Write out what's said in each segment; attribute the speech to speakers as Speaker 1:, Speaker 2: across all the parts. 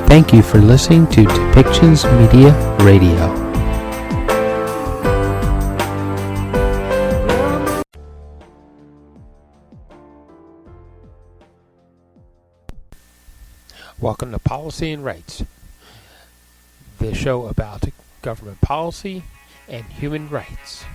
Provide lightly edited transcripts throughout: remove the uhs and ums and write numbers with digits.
Speaker 1: Thank you for listening to Depictions Media Radio. Welcome to Policy and Rights, the show about government policy and human rights.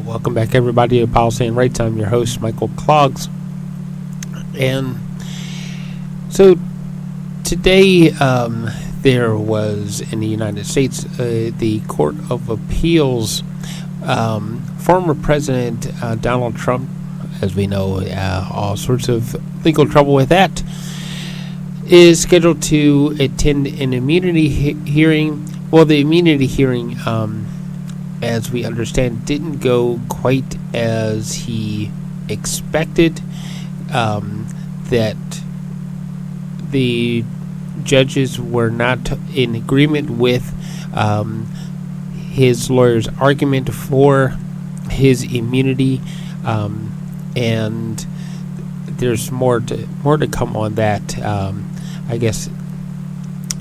Speaker 1: Welcome back, everybody, to Policy and Rights. I'm your host, Michael Clogs. And so today there was in the United States the Court of Appeals, former President Donald Trump, as we know, all sorts of legal trouble with that, is scheduled to attend an immunity hearing. Well, the immunity hearing, as we understand, didn't go quite as he expected. That the judges were not in agreement with his lawyer's argument for his immunity, and there's more to come on that, I guess,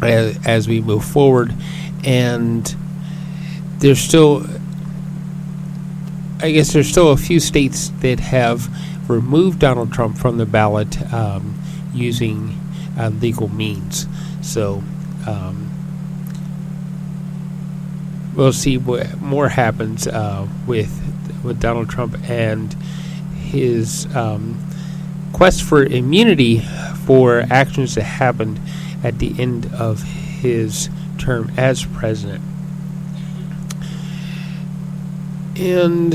Speaker 1: as we move forward. And there's still a few states that have removed Donald Trump from the ballot using legal means. So we'll see what more happens with Donald Trump and his quest for immunity for actions that happened at the end of his term as president. And,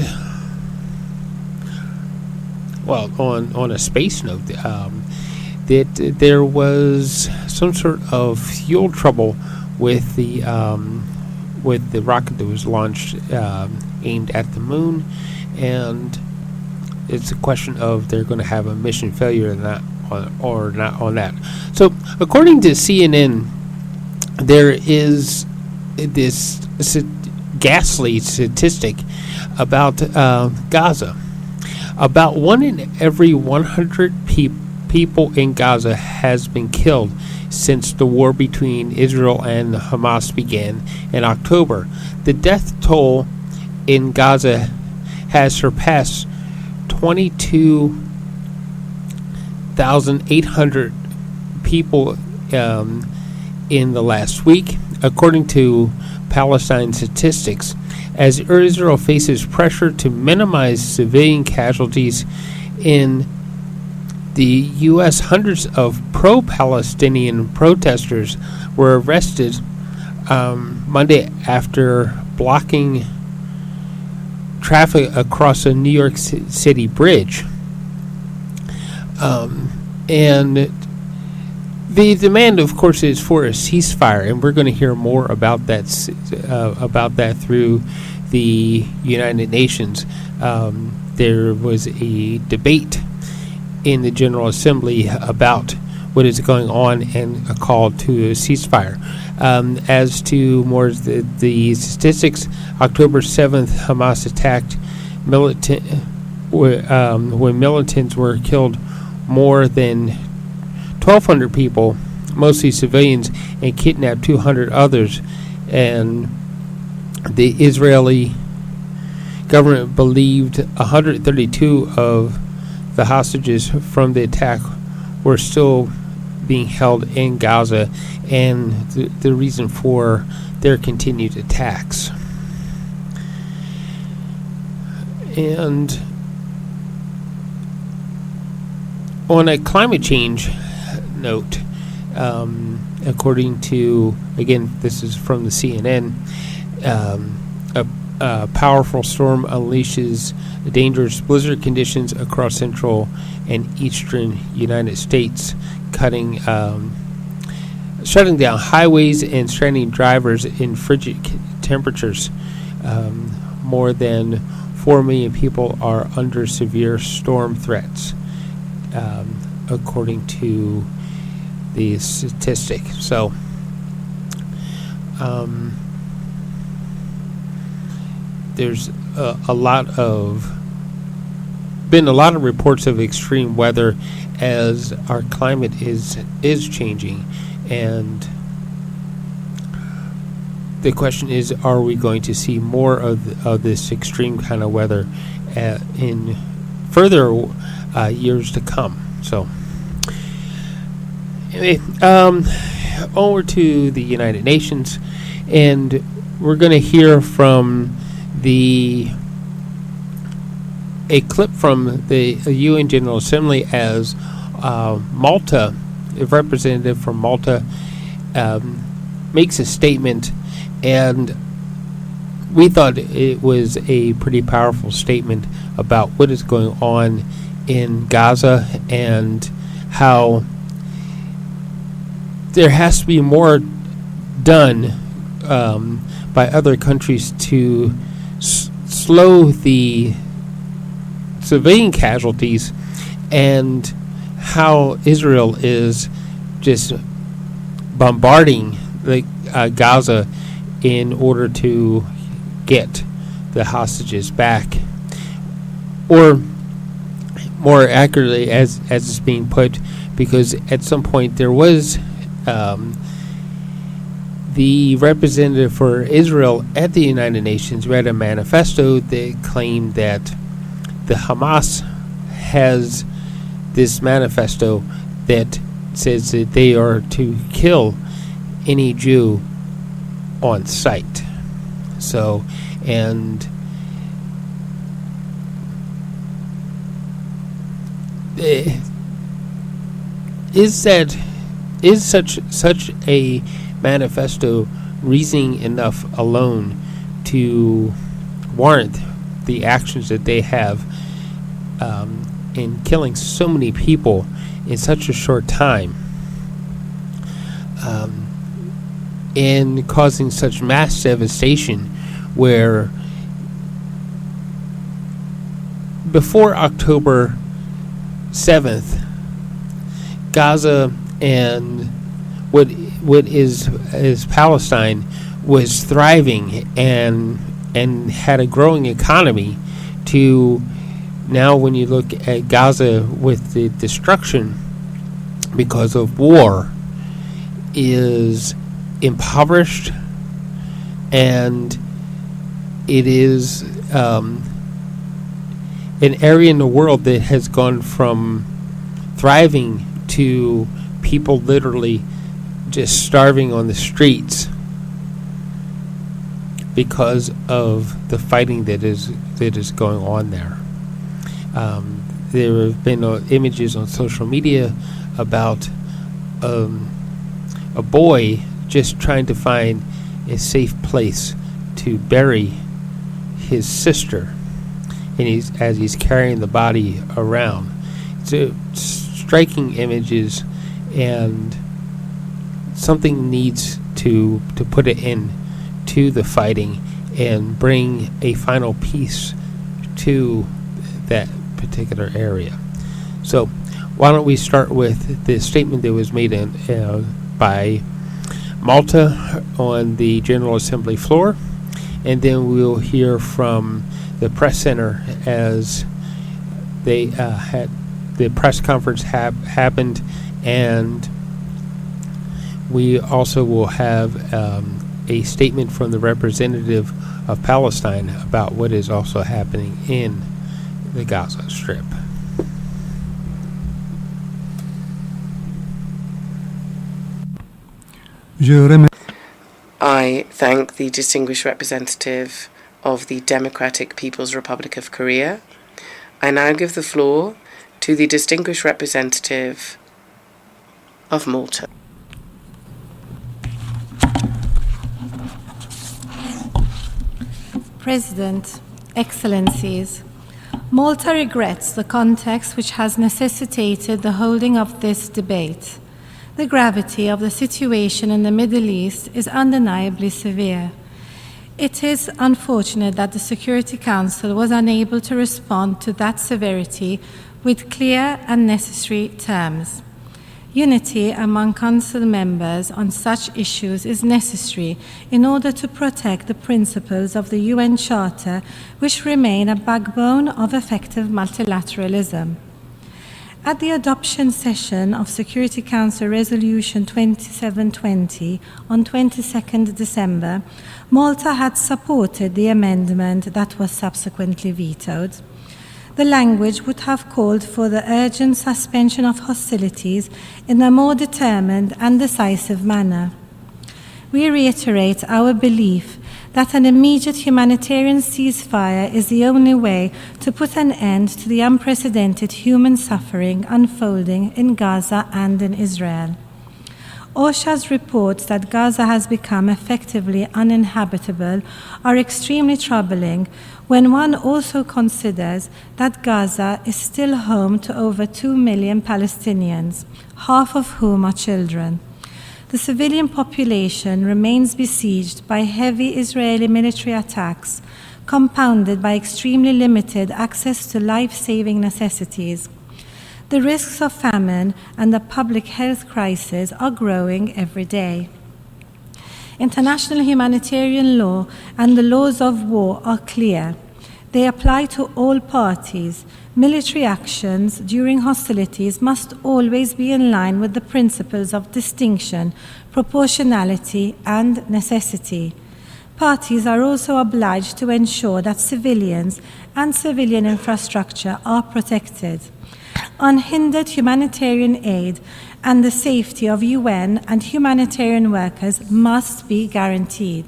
Speaker 1: well, on a space note, that there was some sort of fuel trouble with the rocket that was launched aimed at the moon, and it's a question of they're going to have a mission failure or not on that. So, according to CNN, there is this ghastly statistic about Gaza. About 1 in every 100 people in Gaza has been killed since the war between Israel and Hamas began in October. The death toll in Gaza has surpassed 22,800 people in the last week, according to Palestine statistics, as Israel faces pressure to minimize civilian casualties in the U.S. Hundreds of pro-Palestinian protesters were arrested Monday after blocking traffic across a New York City bridge. And the demand, of course, is for a ceasefire, and we're going to hear more about that through the United Nations. There was a debate in the General Assembly about what is going on and a call to a ceasefire. As to more of the statistics, October 7th, Hamas attacked when militants were killed more than 1,200 people, mostly civilians, and kidnapped 200 others. And the Israeli government believed 132 of the hostages from the attack were still being held in Gaza, and the reason for their continued attacks. And on a climate change note, according to, again, this is from the CNN, powerful storm unleashes dangerous blizzard conditions across central and eastern United States, shutting down highways and stranding drivers in frigid temperatures. More than 4 million people are under severe storm threats, according to the statistic. So, there's a lot of reports of extreme weather as our climate is changing, and the question is, are we going to see more of this extreme kind of weather in further years to come? So anyway, over to the United Nations, and we're going to hear from a clip from the UN General Assembly as Malta, a representative from Malta, makes a statement, and we thought it was a pretty powerful statement about what is going on in Gaza and how there has to be more done by other countries to slow the civilian casualties, and how Israel is just bombarding Gaza in order to get the hostages back, or more accurately, as it's being put, because at some point there was the representative for Israel at the United Nations read a manifesto that claimed that the Hamas has this manifesto that says that they are to kill any Jew on sight. So, and is such a manifesto reasoning enough alone to warrant the actions that they have in killing so many people in such a short time, and causing such mass devastation, where before October 7th, Gaza and what is Palestine was thriving and had a growing economy, to now when you look at Gaza with the destruction because of war, is impoverished, and it is an area in the world that has gone from thriving to people literally just starving on the streets because of the fighting that is going on there. There have been images on social media about a boy just trying to find a safe place to bury his sister, and he's carrying the body around. So striking images, and something needs to put it in to the fighting and bring a final peace to that particular area. So why don't we start with the statement that was made by Malta on the General Assembly floor, and then we'll hear from the press center as they had the press conference happened, and we also will have a statement from the representative of Palestine about what is also happening in the Gaza Strip.
Speaker 2: I thank the distinguished representative of the Democratic People's Republic of Korea. I now give the floor to the distinguished representative of Malta.
Speaker 3: President, Excellencies, Malta regrets the context which has necessitated the holding of this debate. The gravity of the situation in the Middle East is undeniably severe. It is unfortunate that the Security Council was unable to respond to that severity with clear and necessary terms. Unity among Council members on such issues is necessary in order to protect the principles of the UN Charter, which remain a backbone of effective multilateralism. At the adoption session of Security Council Resolution 2720 on 22nd December, Malta had supported the amendment that was subsequently vetoed. The language would have called for the urgent suspension of hostilities in a more determined and decisive manner. We reiterate our belief that an immediate humanitarian ceasefire is the only way to put an end to the unprecedented human suffering unfolding in Gaza and in Israel. OCHA's reports that Gaza has become effectively uninhabitable are extremely troubling when one also considers that Gaza is still home to over 2 million Palestinians, half of whom are children. The civilian population remains besieged by heavy Israeli military attacks, compounded by extremely limited access to life-saving necessities. The risks of famine and a public health crisis are growing every day. International humanitarian law and the laws of war are clear. They apply to all parties. Military actions during hostilities must always be in line with the principles of distinction, proportionality, and necessity. Parties are also obliged to ensure that civilians and civilian infrastructure are protected. Unhindered humanitarian aid and the safety of UN and humanitarian workers must be guaranteed.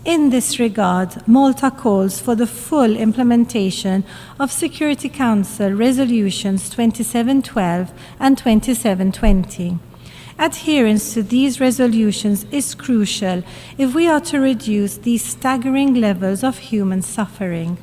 Speaker 3: In this regard, Malta calls for the full implementation of Security Council Resolutions 2712 and 2720. Adherence to these resolutions is crucial if we are to reduce these staggering levels of human suffering.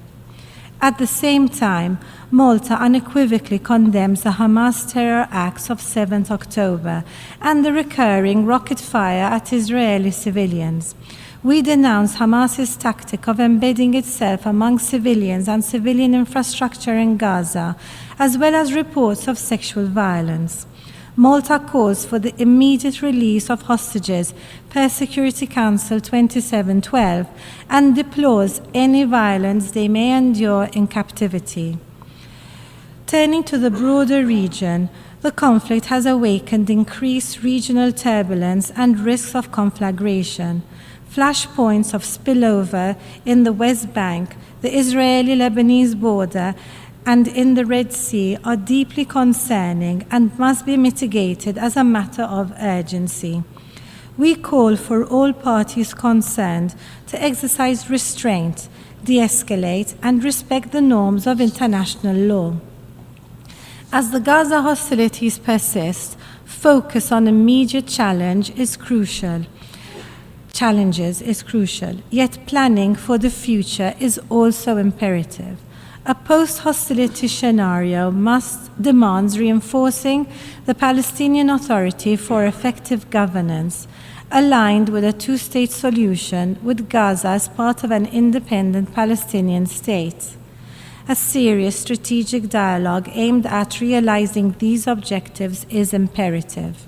Speaker 3: At the same time, Malta unequivocally condemns the Hamas terror acts of 7th October and the recurring rocket fire at Israeli civilians. We denounce Hamas's tactic of embedding itself among civilians and civilian infrastructure in Gaza, as well as reports of sexual violence. Malta calls for the immediate release of hostages per Security Council 2712 and deplores any violence they may endure in captivity. Turning to the broader region, the conflict has awakened increased regional turbulence and risks of conflagration. Flashpoints of spillover in the West Bank, the Israeli-Lebanese border, and in the Red Sea are deeply concerning and must be mitigated as a matter of urgency. We call for all parties concerned to exercise restraint, de-escalate, and respect the norms of international law. As the Gaza hostilities persist, focus on immediate challenges is crucial, yet planning for the future is also imperative. A post-hostility scenario demands reinforcing the Palestinian Authority for effective governance, aligned with a two-state solution with Gaza as part of an independent Palestinian state. A serious strategic dialogue aimed at realizing these objectives is imperative.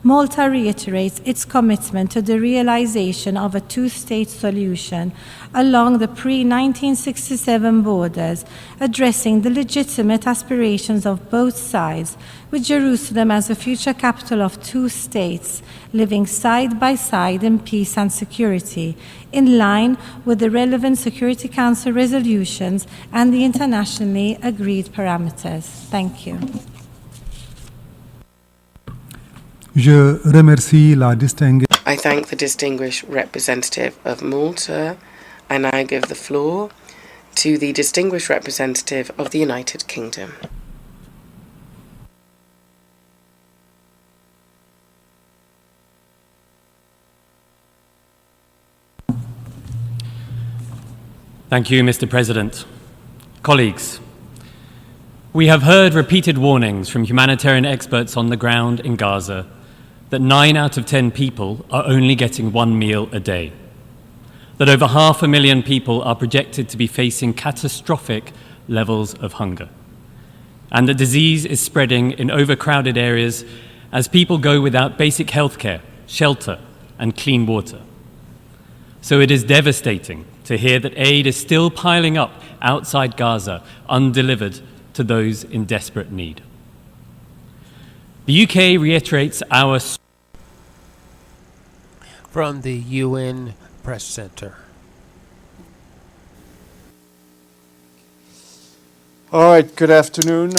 Speaker 3: Malta reiterates its commitment to the realization of a two-state solution along the pre-1967 borders, addressing the legitimate aspirations of both sides, with Jerusalem as a future capital of two states, living side by side in peace and security, in line with the relevant Security Council resolutions and the internationally agreed parameters. Thank you.
Speaker 2: I thank the distinguished representative of Malta, and I give the floor to the distinguished representative of the United Kingdom.
Speaker 4: Thank you, Mr. President. Colleagues, we have heard repeated warnings from humanitarian experts on the ground in Gaza that 9 out of 10 people are only getting 1 meal a day, that over 500,000 people are projected to be facing catastrophic levels of hunger, and that disease is spreading in overcrowded areas as people go without basic health care, shelter, and clean water. So it is devastating to hear that aid is still piling up outside Gaza, undelivered to those in desperate need. The UK reiterates our...
Speaker 1: From the UN Press Center.
Speaker 5: All right, good afternoon.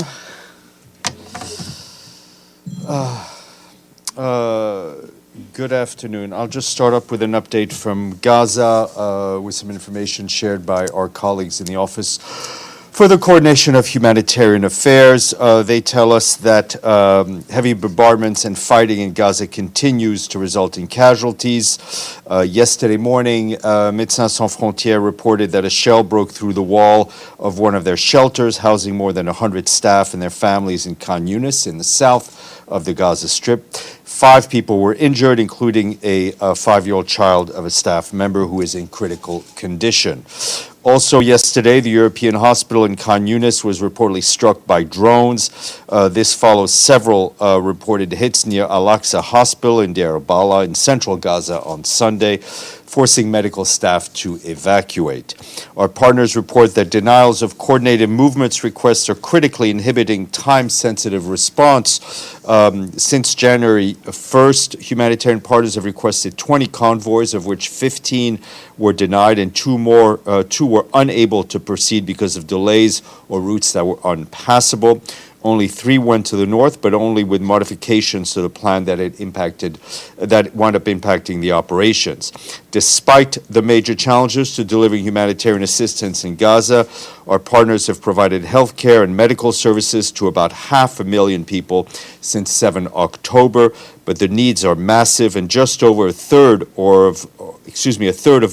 Speaker 5: Good afternoon. I'll just start up with an update from Gaza with some information shared by our colleagues in the Office for the Coordination of Humanitarian Affairs. They tell us that heavy bombardments and fighting in Gaza continues to result in casualties. Yesterday morning, Médecins Sans Frontières reported that a shell broke through the wall of one of their shelters, housing more than 100 staff and their families in Khan Younis in the south of the Gaza Strip. 5 people were injured, including a 5-year-old child of a staff member who is in critical condition. Also yesterday, the European hospital in Khan Younis was reportedly struck by drones. This follows several reported hits near Al-Aqsa Hospital in Deir al Balah in central Gaza on Sunday, forcing medical staff to evacuate. Our partners report that denials of coordinated movements requests are critically inhibiting time-sensitive response. Since January 1st, humanitarian partners have requested 20 convoys, of which 15 were denied and two were unable to proceed because of delays or routes that were unpassable. Only 3 went to the north, but only with modifications to the plan that wound up impacting the operations. Despite the major challenges to delivering humanitarian assistance in Gaza, our partners have provided health care and medical services to about 500,000 people since 7 October, but the needs are massive, and just over a third of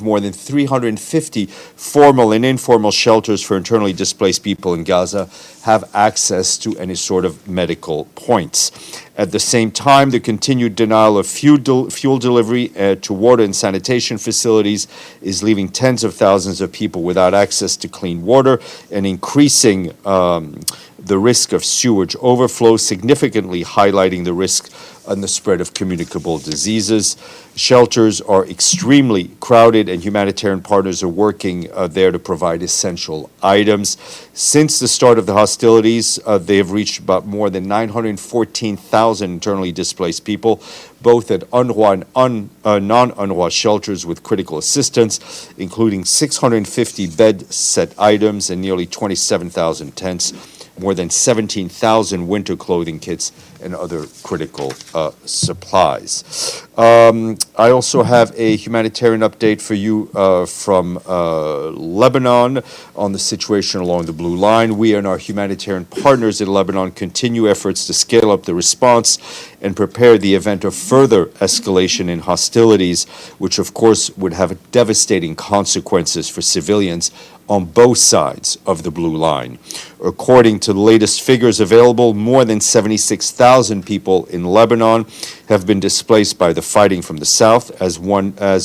Speaker 5: more than 350 formal and informal shelters for internally displaced people in Gaza have access to any sort of medical points. At the same time, the continued denial of fuel delivery to water and sanitation facilities is leaving tens of thousands of people without access to clean water and increasing the risk of sewage overflow, significantly highlighting the risk and the spread of communicable diseases. Shelters are extremely crowded, and humanitarian partners are working there to provide essential items. Since the start of the hostilities, they have reached about more than 914,000 internally displaced people, both at UNRWA and non-UNRWA shelters with critical assistance, including 650 bed-set items and nearly 27,000 tents, more than 17,000 winter clothing kits, and other critical supplies. I also have a humanitarian update for you from Lebanon on the situation along the Blue Line. We and our humanitarian partners in Lebanon continue efforts to scale up the response and prepare the event of further escalation in hostilities, which of course would have devastating consequences for civilians on both sides of the Blue Line. According to the latest figures available, more than 76,000 people in Lebanon have been displaced by the fighting from the south as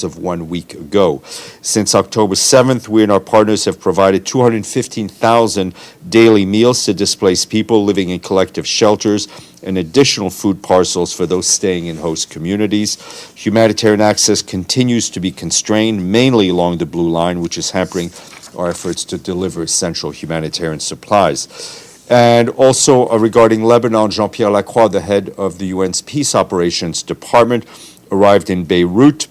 Speaker 5: of 1 week ago. Since October 7th, we and our partners have provided 215,000 daily meals to displaced people living in collective shelters and additional food parcels for those staying in host communities. Humanitarian access continues to be constrained, mainly along the Blue Line, which is hampering our efforts to deliver essential humanitarian supplies. And also regarding Lebanon, Jean-Pierre Lacroix, the head of the UN's Peace Operations Department, arrived in Beirut,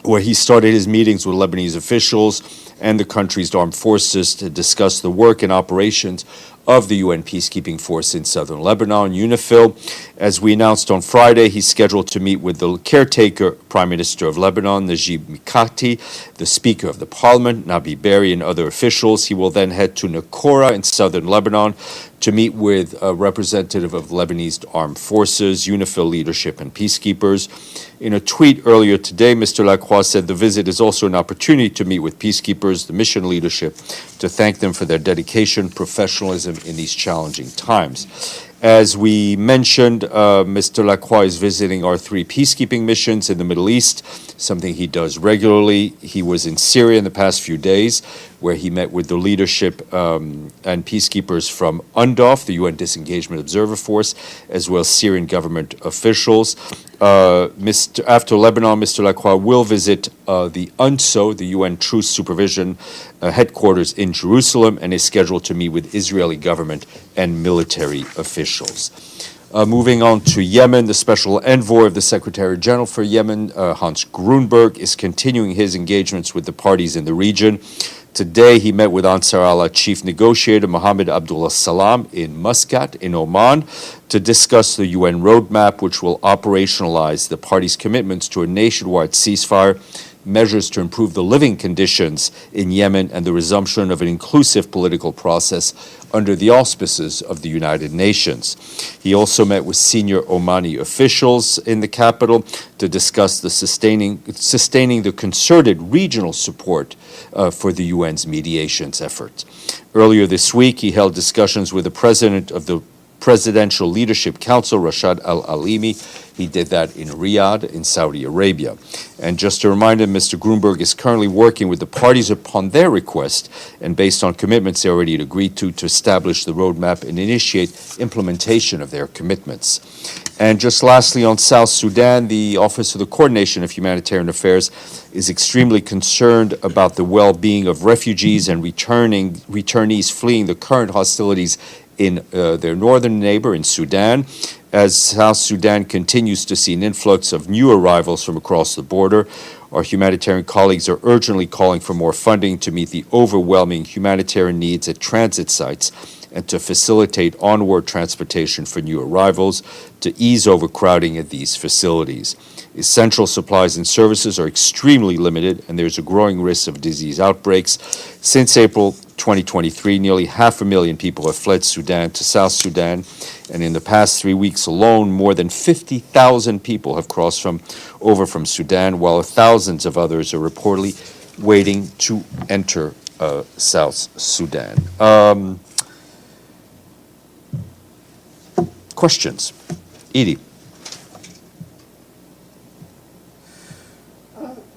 Speaker 5: where he started his meetings with Lebanese officials and the country's armed forces to discuss the work and operations of the UN peacekeeping force in southern Lebanon, UNIFIL. As we announced on Friday, he's scheduled to meet with the caretaker Prime Minister of Lebanon, Najib Mikati, the Speaker of the Parliament, Nabi Berri, and other officials. He will then head to Naqoura in southern Lebanon to meet with a representative of Lebanese armed forces, UNIFIL leadership, and peacekeepers. In a tweet earlier today, Mr. Lacroix said the visit is also an opportunity to meet with peacekeepers, the mission leadership, to thank them for their dedication, professionalism in these challenging times. As we mentioned, Mr. Lacroix is visiting our 3 peacekeeping missions in the Middle East, something he does regularly. He was in Syria in the past few days, where he met with the leadership and peacekeepers from UNDOF, the UN Disengagement Observer Force, as well as Syrian government officials. After Lebanon, Mr. Lacroix will visit the UNSO, the UN Truce Supervision headquarters in Jerusalem, and is scheduled to meet with Israeli government and military officials. Moving on to Yemen, the special envoy of the Secretary General for Yemen, Hans Grunberg, is continuing his engagements with the parties in the region. Today, he met with Ansar Allah chief negotiator Mohammed Abdullah Salam in Muscat, in Oman, to discuss the UN roadmap, which will operationalize the parties' commitments to a nationwide ceasefire, measures to improve the living conditions in Yemen, and the resumption of an inclusive political process under the auspices of the United Nations. He also met with senior Omani officials in the capital to discuss the sustaining the concerted regional support for the UN's mediations efforts. Earlier this week, he held discussions with the president of the Presidential Leadership Council, Rashad al-Alimi. He did that in Riyadh, in Saudi Arabia. And just to remind him, Mr. Grunberg is currently working with the parties upon their request, and based on commitments they already had agreed to establish the roadmap and initiate implementation of their commitments. And just lastly, on South Sudan, the Office of the Coordination of Humanitarian Affairs is extremely concerned about the well-being of refugees and returnees fleeing the current hostilities in their northern neighbor in Sudan, as South Sudan continues to see an influx of new arrivals from across the border. Our humanitarian colleagues are urgently calling for more funding to meet the overwhelming humanitarian needs at transit sites and to facilitate onward transportation for new arrivals, to ease overcrowding at these facilities. Essential supplies and services are extremely limited, and there's a growing risk of disease outbreaks. Since April 2023, nearly 500,000 people have fled Sudan to South Sudan, and in the past 3 weeks alone, more than 50,000 people have crossed over from Sudan, while thousands of others are reportedly waiting to enter South Sudan. Questions? Edie.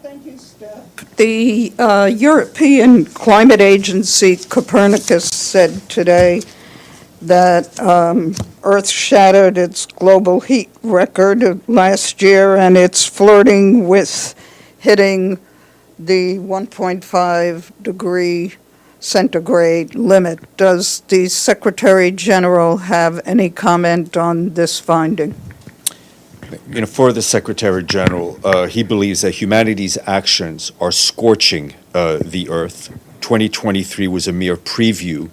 Speaker 6: Thank you, Steph. The European Climate Agency, Copernicus, said today that Earth shattered its global heat record last year, and it's flirting with hitting the 1.5 degree centigrade limit. Does the Secretary General have any comment on this finding?
Speaker 5: For the Secretary General, he believes that humanity's actions are scorching the earth. 2023 was a mere preview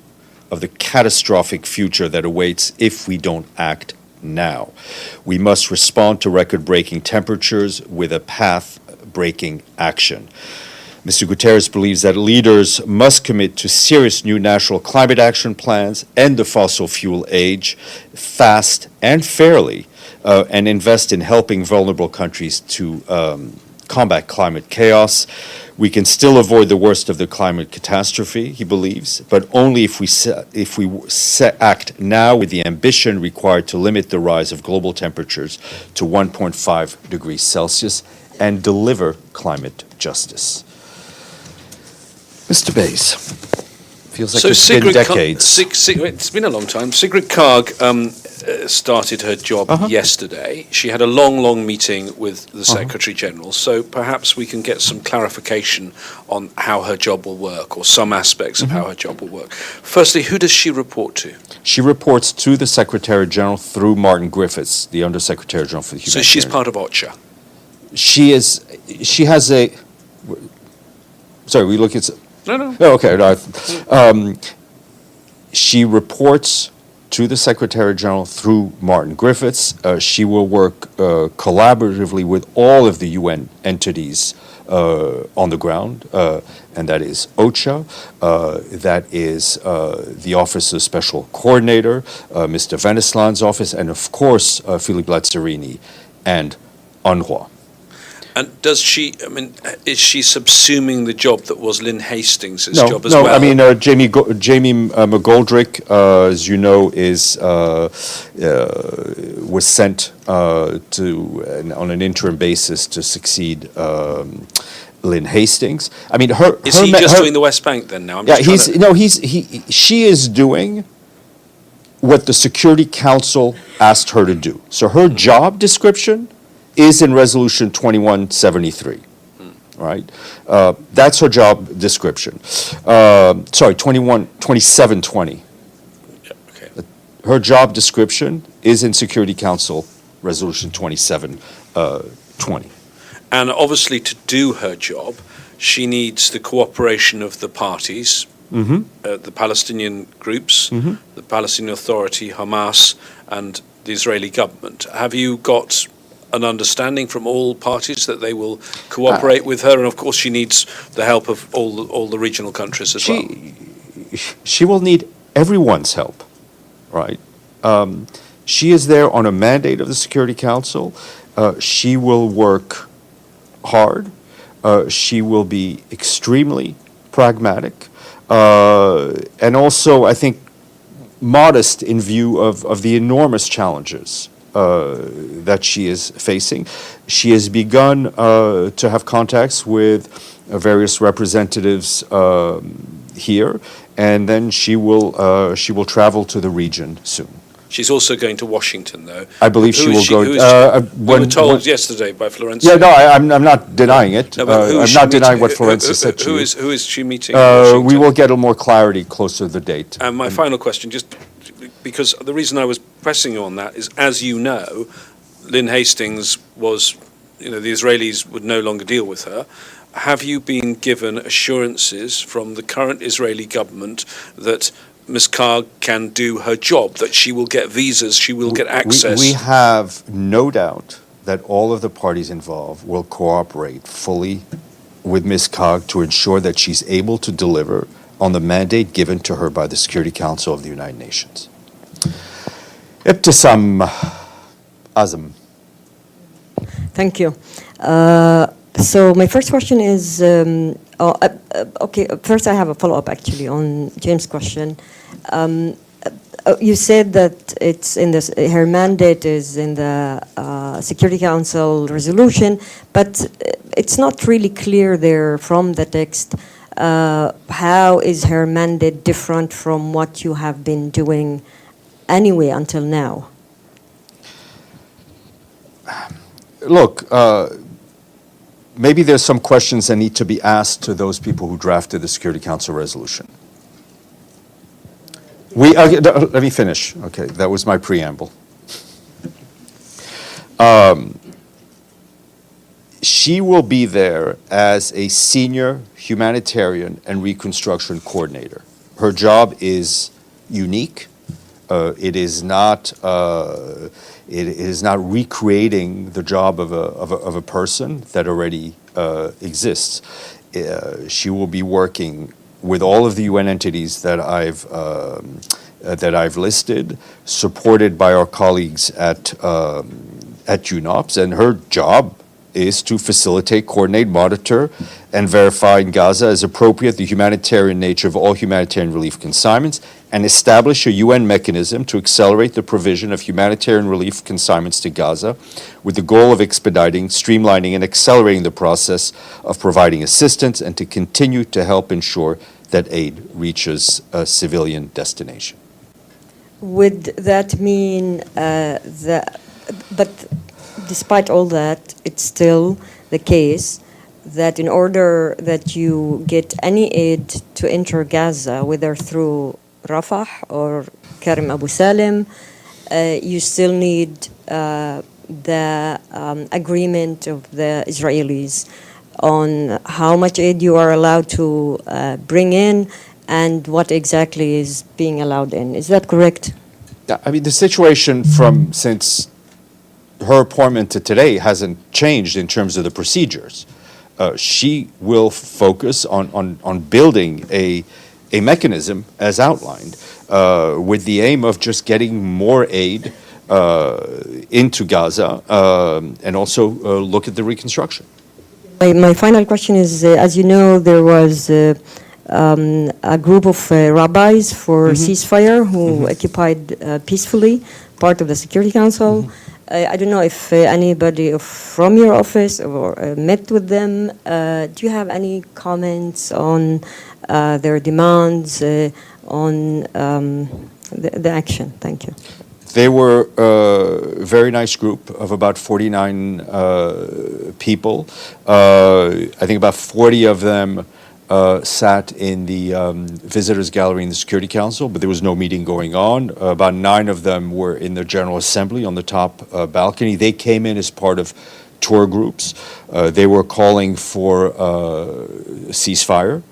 Speaker 5: of the catastrophic future that awaits if we don't act now. We must respond to record-breaking temperatures with a path-breaking action. Mr. Guterres believes that leaders must commit to serious new national climate action plans, end the fossil fuel age, fast and fairly, and invest in helping vulnerable countries to combat climate chaos. We can still avoid the worst of the climate catastrophe, he believes, but only if we act now with the ambition required to limit the rise of global temperatures to 1.5 degrees Celsius and deliver climate justice. Mr. Bays, feels like it's been decades.
Speaker 7: It's been a long time. Sigrid Kaag started her job yesterday. She had a long meeting with the Secretary General, so perhaps we can get some clarification on how her job will work, or some aspects of how her job will work. Firstly, who does she report to?
Speaker 5: She reports to the Secretary General through Martin Griffiths, the Undersecretary General for the Humanitarian.
Speaker 7: So she's part of OCHA?
Speaker 5: She has a... Sorry, we look at...
Speaker 7: No.
Speaker 5: Oh, okay. No, she reports to the Secretary General through Martin Griffiths. She will work collaboratively with all of the UN entities on the ground, and that is OCHA, that is the Office of Special Coordinator, Mr. Veneslan's office, and of course, Philippe Lazzarini and UNRWA.
Speaker 7: And does she, I mean, is she subsuming the job that was Lynn Hastings' job as
Speaker 5: no,
Speaker 7: well?
Speaker 5: I mean, Jamie McGoldrick, as you know, was sent on an interim basis to succeed Lynn Hastings. I mean,
Speaker 7: Is he just doing the West Bank then now?
Speaker 5: She is doing what the Security Council asked her to do. So her job description is in Resolution 2173, right? That's her job description. 2720.
Speaker 7: Yeah, okay.
Speaker 5: Her job description is in Security Council Resolution 2720.
Speaker 7: And obviously, to do her job, she needs the cooperation of the parties, the Palestinian groups, the Palestinian Authority, Hamas, and the Israeli government. Have you got an understanding from all parties that they will cooperate with her? And of course, she needs the help of all the regional countries as well.
Speaker 5: She will need everyone's help, right? She is there on a mandate of the Security Council. She will work hard. She will be extremely pragmatic, and also, I think, modest in view of the enormous challenges that she is facing. She has begun to have contacts with various representatives here, and then she will travel to the region soon.
Speaker 7: She's also going to Washington, though.
Speaker 5: I believe she will go.
Speaker 7: We were told yesterday by Florencia.
Speaker 5: Yeah, no, I'm not denying it.
Speaker 7: No, but
Speaker 5: I'm not denying what Florencia said to you.
Speaker 7: Who is she meeting in Washington?
Speaker 5: We will get a more clarity closer to the date.
Speaker 7: And my final question, just because the reason I was pressing you on that is, as you know, Lynn Hastings was, the Israelis would no longer deal with her. Have you been given assurances from the current Israeli government that Ms. Karg can do her job, that she will get visas, she will get access?
Speaker 5: We have no doubt that all of the parties involved will cooperate fully with Ms. Karg to ensure that she's able to deliver on the mandate given to her by the Security Council of the United Nations. Ibtisam Azam.
Speaker 8: Thank you. So my first question is, okay, first I have a follow-up actually on James' question. You said that it's in this, her mandate is in the Security Council resolution, but it's not really clear there from the text. How is her mandate different from what you have been doing anyway until now?
Speaker 5: Look, maybe there's some questions that need to be asked to those people who drafted the Security Council resolution. Let me finish. Okay, that was my preamble. She will be there as a senior humanitarian and reconstruction coordinator. Her job is unique. It is not recreating the job of a person that already exists. She will be working with all of the UN entities that I've listed, supported by our colleagues at UNOPS, and her job is to facilitate, coordinate, monitor, and verify in Gaza as appropriate the humanitarian nature of all humanitarian relief consignments, and establish a UN mechanism to accelerate the provision of humanitarian relief consignments to Gaza, with the goal of expediting, streamlining, and accelerating the process of providing assistance, and to continue to help ensure that aid reaches a civilian destination.
Speaker 8: Would that mean but despite all that, it's still the case that in order that you get any aid to enter Gaza, whether through Rafah or Karim Abu Salim, you still need the agreement of the Israelis on how much aid you are allowed to bring in and what exactly is being allowed in. Is that correct?
Speaker 5: Yeah, I mean, the situation since her appointment to today hasn't changed in terms of the procedures. she will focus on building a mechanism as outlined, with the aim of just getting more aid into Gaza, and also look at the reconstruction.
Speaker 8: My final question is, as you know, there was a group of rabbis for ceasefire who occupied peacefully part of the Security Council. I don't know if anybody from your office or met with them. Do you have any comments on their demands, on the action? Thank you.
Speaker 5: They were a very nice group of about 49 people. I think about 40 of them sat in the visitors gallery in the Security Council, but there was no meeting going on. About 9 of them were in the General Assembly on the top balcony. They came in as part of tour groups. They were calling for ceasefire.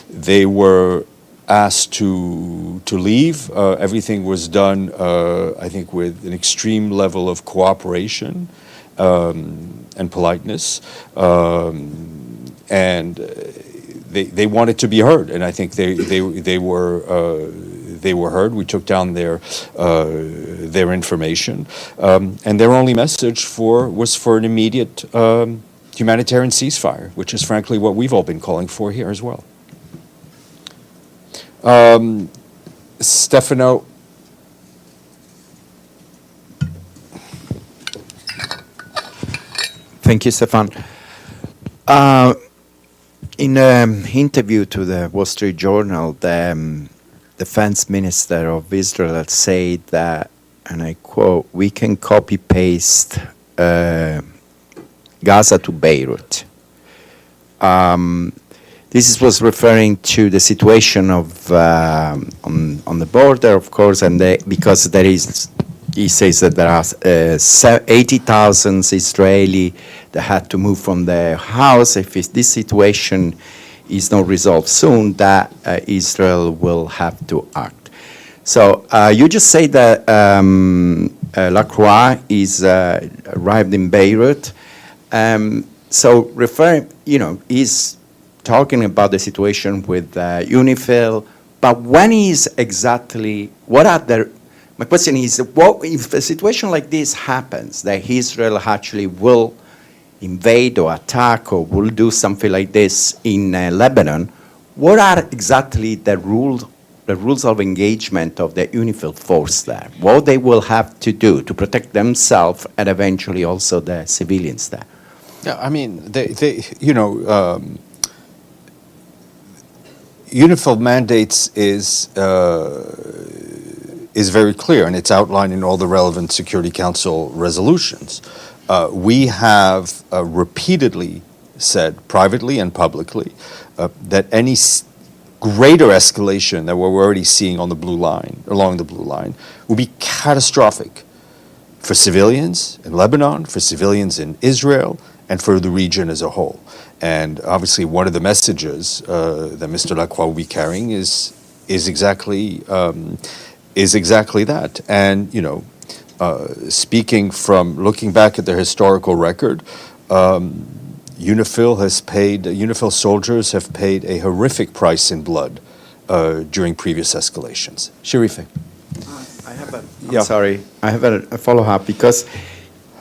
Speaker 5: They were asked to leave. Everything was done, I think, with an extreme level of cooperation and politeness. And they wanted to be heard, and I think they were heard. We took down their information, and their only message was for an immediate humanitarian ceasefire, which is frankly what we've all been calling for here as well. Stefano.
Speaker 9: Thank you, Stefan. In an interview to the Wall Street Journal, the defense minister of Israel said that, and I quote, "We can copy-paste Gaza to Beirut." This was referring to the situation of on the border, of course, and because there is, he says that there are 80,000 Israeli that had to move from their house. If this situation is not resolved soon, that Israel will have to act. So you just say that Lacroix is arrived in Beirut. So referring, is talking about the situation with UNIFIL, but when is exactly, what are the, my question is, what if a situation like this happens, that Israel actually will invade or attack or will do something like this in Lebanon, what are exactly the rules of engagement of the UNIFIL force there? What they will have to do to protect themselves and eventually also the civilians there?
Speaker 5: Yeah, I mean, UNIFIL mandates is very clear, and it's outlined in all the relevant Security Council resolutions. We have repeatedly said, privately and publicly, that any greater escalation than what we're already seeing on the blue line, along the blue line, will be catastrophic for civilians in Lebanon, for civilians in Israel, and for the region as a whole. And obviously, one of the messages that Mr. Lacroix will be carrying is exactly that. And speaking from looking back at the historical record, UNIFIL soldiers have paid a horrific price in blood during previous escalations. Sharife.
Speaker 9: I have a follow-up because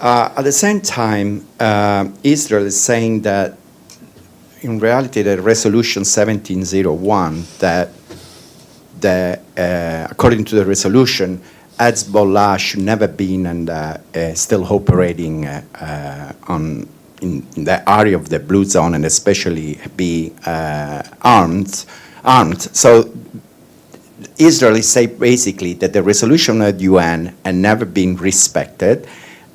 Speaker 9: at the same time, Israel is saying that in reality, the resolution 1701, that according to the resolution, Hezbollah should never been and still operating in the area of the blue zone, and especially be armed. So Israel is saying basically that the resolution of the UN had never been respected,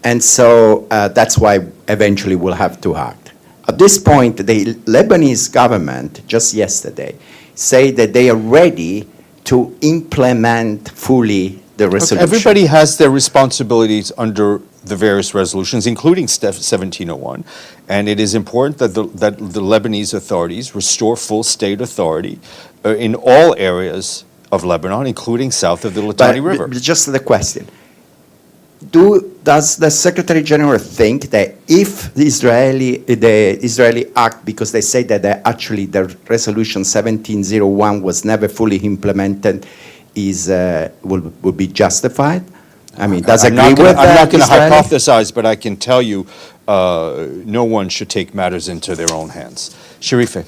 Speaker 9: and so that's why eventually we'll have to act. At this point, the Lebanese government, just yesterday, say that they are ready to implement fully the resolution.
Speaker 5: Everybody has their responsibilities under the various resolutions, including 1701, and it is important that the Lebanese authorities restore full state authority in all areas of Lebanon, including south of the Litani River.
Speaker 9: Just the question. Do does the Secretary General think that if the Israeli act, because they say that actually the resolution 1701 was never fully implemented, will be justified? I mean, does
Speaker 5: I'm
Speaker 9: agree
Speaker 5: not gonna,
Speaker 9: with
Speaker 5: I'm not going to
Speaker 9: Israeli?
Speaker 5: hypothesize, but I can tell you, no one should take matters into their own hands. Sharife.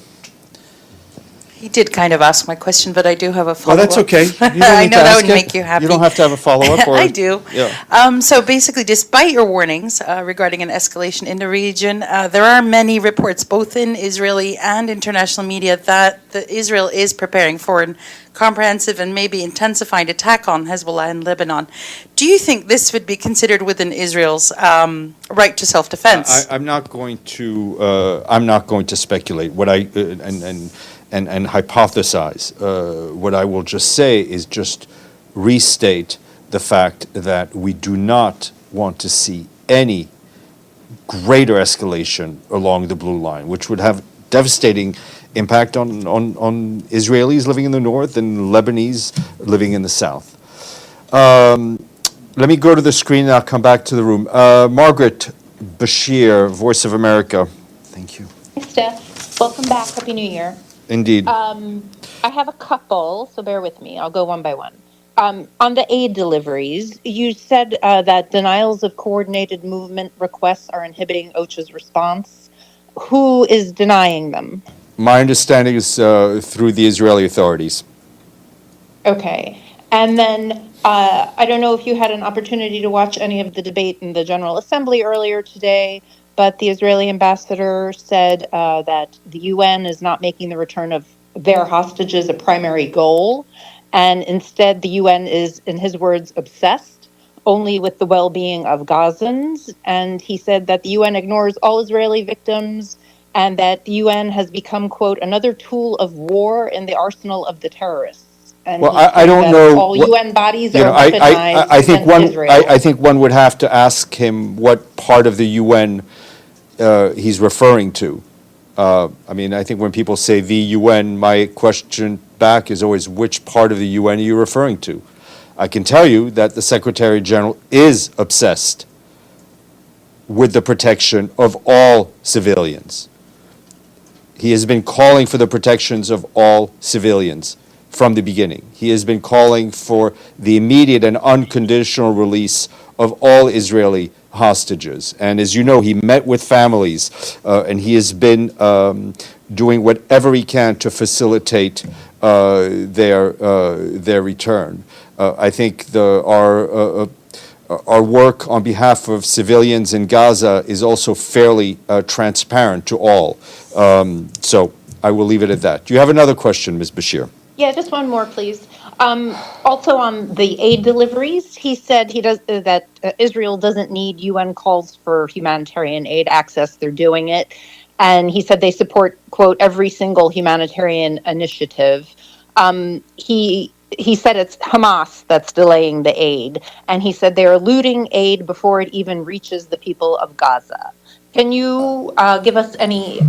Speaker 10: He did kind of ask my question, but I do have a
Speaker 5: Well,
Speaker 10: follow-up.
Speaker 5: that's okay. You don't
Speaker 10: I
Speaker 5: need
Speaker 10: know
Speaker 5: to
Speaker 10: that
Speaker 5: ask
Speaker 10: would
Speaker 5: it.
Speaker 10: make you happy.
Speaker 5: You don't have to have a follow-up. Or,
Speaker 10: I do.
Speaker 5: Yeah.
Speaker 10: So basically, despite your warnings regarding an escalation in the region, there are many reports, both in Israeli and international media, that Israel is preparing for a comprehensive and maybe intensifying attack on Hezbollah in Lebanon. Do you think this would be considered within Israel's right to self-defense?
Speaker 5: I'm not going to speculate. What I and hypothesize. What I will just say is just restate the fact that we do not want to see any greater escalation along the blue line, which would have devastating impact on Israelis living in the north and Lebanese living in the south. Let me go to the screen and I'll come back to the room. Margaret Bashir, Voice of America. Thank you.
Speaker 11: Thanks, Steph. Welcome back. Happy New Year.
Speaker 5: Indeed.
Speaker 11: I have a couple, so bear with me. I'll go one by one. On the aid deliveries, you said that denials of coordinated movement requests are inhibiting OCHA's response. Who is denying them?
Speaker 5: My understanding is through the Israeli authorities.
Speaker 11: Okay. And then I don't know if you had an opportunity to watch any of the debate in the General Assembly earlier today, but the Israeli ambassador said that the UN is not making the return of their hostages a primary goal, and instead the UN is, in his words, obsessed only with the well-being of Gazans. And he said that the UN ignores all Israeli victims and that the UN has become, quote, another tool of war in the arsenal of the terrorists. And
Speaker 5: Well,
Speaker 11: he
Speaker 5: I
Speaker 11: said
Speaker 5: don't
Speaker 11: that
Speaker 5: know.
Speaker 11: all UN bodies are
Speaker 5: I
Speaker 11: weaponized
Speaker 5: think
Speaker 11: against Israel.
Speaker 5: I think one would have to ask him what part of the UN he's referring to. I mean, I think when people say the UN, my question back is always, which part of the UN are you referring to? I can tell you that the Secretary General is obsessed with the protection of all civilians. He has been calling for the protections of all civilians from the beginning. He has been calling for the immediate and unconditional release of all Israeli hostages. And as you know, he met with families and he has been doing whatever he can to facilitate their return. I think our work on behalf of civilians in Gaza is also fairly transparent to all. So I will leave it at that. Do you have another question, Ms. Bashir?
Speaker 11: Yeah, just one more, please. Also on the aid deliveries, he said that Israel doesn't need UN calls for humanitarian aid access. They're doing it. And he said they support, quote, every single humanitarian initiative. He said it's Hamas that's delaying the aid. And he said they're eluding aid before it even reaches the people of Gaza. Can you give us any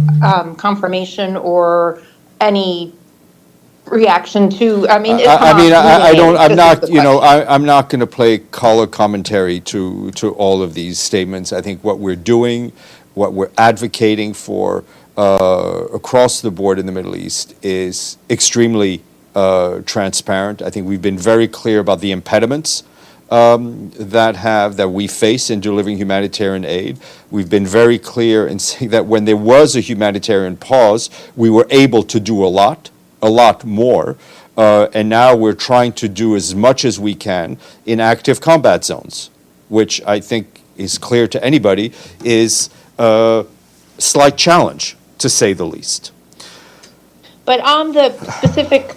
Speaker 11: confirmation or any reaction to? I mean,
Speaker 5: I'm not going to play color commentary to all of these statements. I think what we're doing, what we're advocating for across the board in the Middle East is extremely transparent. I think we've been very clear about the impediments that we face in delivering humanitarian aid. We've been very clear in saying that when there was a humanitarian pause, we were able to do a lot more, and now we're trying to do as much as we can in active combat zones, which I think is clear to anybody is a slight challenge, to say the least.
Speaker 11: But on the specific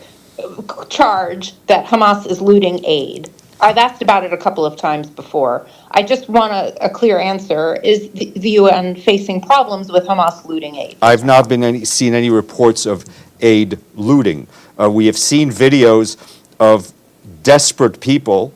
Speaker 11: charge that Hamas is looting aid, I've asked about it a couple of times before. I just want a clear answer. Is the UN facing problems with Hamas looting aid?
Speaker 5: I've not seen any reports of aid looting. We have seen videos of desperate people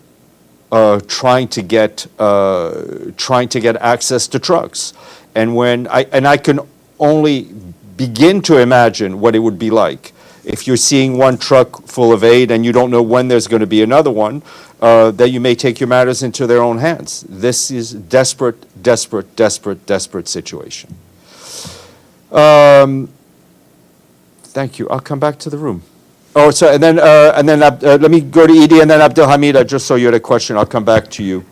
Speaker 5: trying to get access to trucks, and I can only begin to imagine what it would be like if you're seeing one truck full of aid and you don't know when there's going to be another one, that you may take your matters into their own hands. This is desperate, desperate, desperate, desperate situation. Thank you. I'll come back to the room. Oh, so and then let me go to Edie and then Abdelhamid. Just so you had a question, I'll come back to you.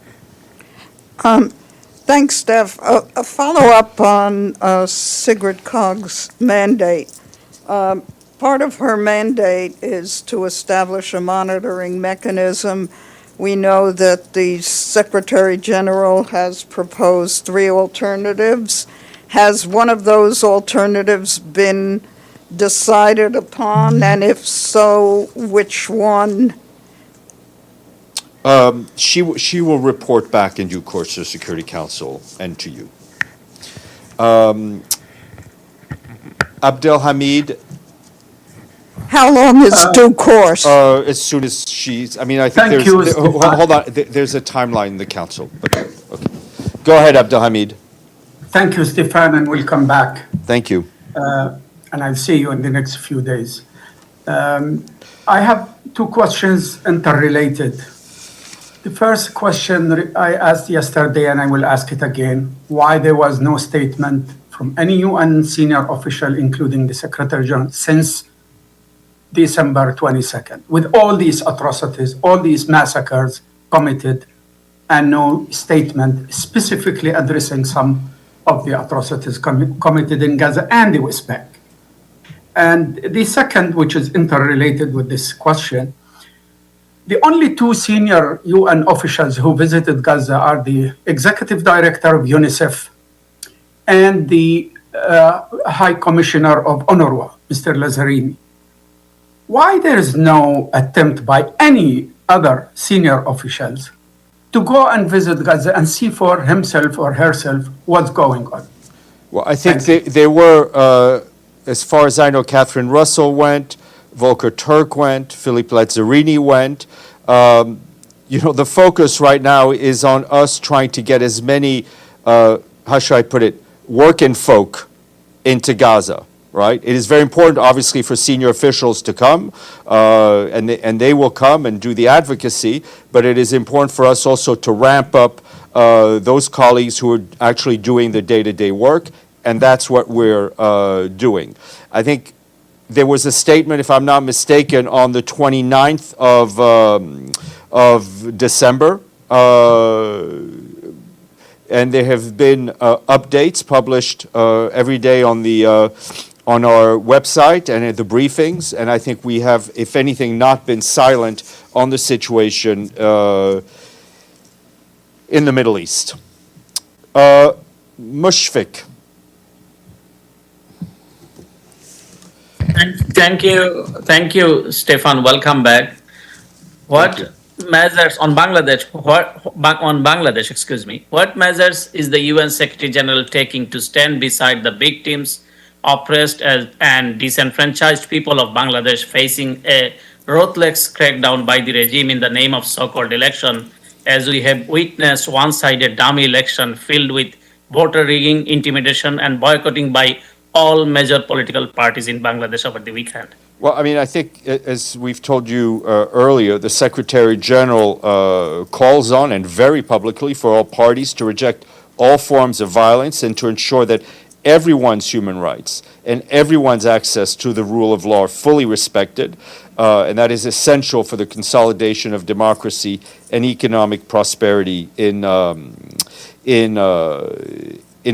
Speaker 6: Thanks, Steph. A follow-up on Sigrid Kaag's mandate. Part of her mandate is to establish a monitoring mechanism. We know that the Secretary General has proposed 3 alternatives. Has one of those alternatives been decided upon, and if so, which one?
Speaker 5: She will report back in due course to the Security Council and to you. Abdelhamid.
Speaker 6: How long is due course?
Speaker 5: As soon as she's, I mean, I think hold on, there's a timeline in the council. Okay. Go ahead, Abdelhamid.
Speaker 12: Thank you, Stefan, and welcome back.
Speaker 5: Thank you.
Speaker 12: And I'll see you in the next few days. I have 2 questions interrelated. The first question I asked yesterday, and I will ask it again, why there was no statement from any UN senior official, including the Secretary General, since December 22nd, with all these atrocities, all these massacres committed, and no statement specifically addressing some of the atrocities committed in Gaza and the West Bank. And the second, which is interrelated with this question, the only 2 senior UN officials who visited Gaza are the executive director of UNICEF and the High Commissioner of UNRWA, Mr. Lazzarini. Why there is no attempt by any other senior officials to go and visit Gaza and see for himself or herself what's going on?
Speaker 5: Well, I think there were, as far as I know, Catherine Russell went, Volker Turk went, Philippe Lazzarini went. The focus right now is on us trying to get as many, how should I put it, working folk into Gaza. Right? It is very important, obviously, for senior officials to come, and they will come and do the advocacy, but it is important for us also to ramp up those colleagues who are actually doing the day-to-day work, and that's what we're doing. I think there was a statement, if I'm not mistaken, on the 29th of December, and there have been updates published every day on our website and at the briefings, and I think we have, if anything, not been silent on the situation in the Middle East. Mushfiq.
Speaker 13: Thank you, Stefan. Welcome back. What measures on Bangladesh? What measures is the UN Secretary General taking to stand beside the victims, oppressed and disenfranchised people of Bangladesh facing a ruthless crackdown by the regime in the name of so-called election, as we have witnessed one-sided dummy election filled with voter rigging, intimidation, and boycotting by all major political parties in Bangladesh over the weekend?
Speaker 5: Well, I mean, I think, as we've told you earlier, the Secretary General calls on, and very publicly, for all parties to reject all forms of violence and to ensure that everyone's human rights and everyone's access to the rule of law are fully respected, and that is essential for the consolidation of democracy and economic prosperity in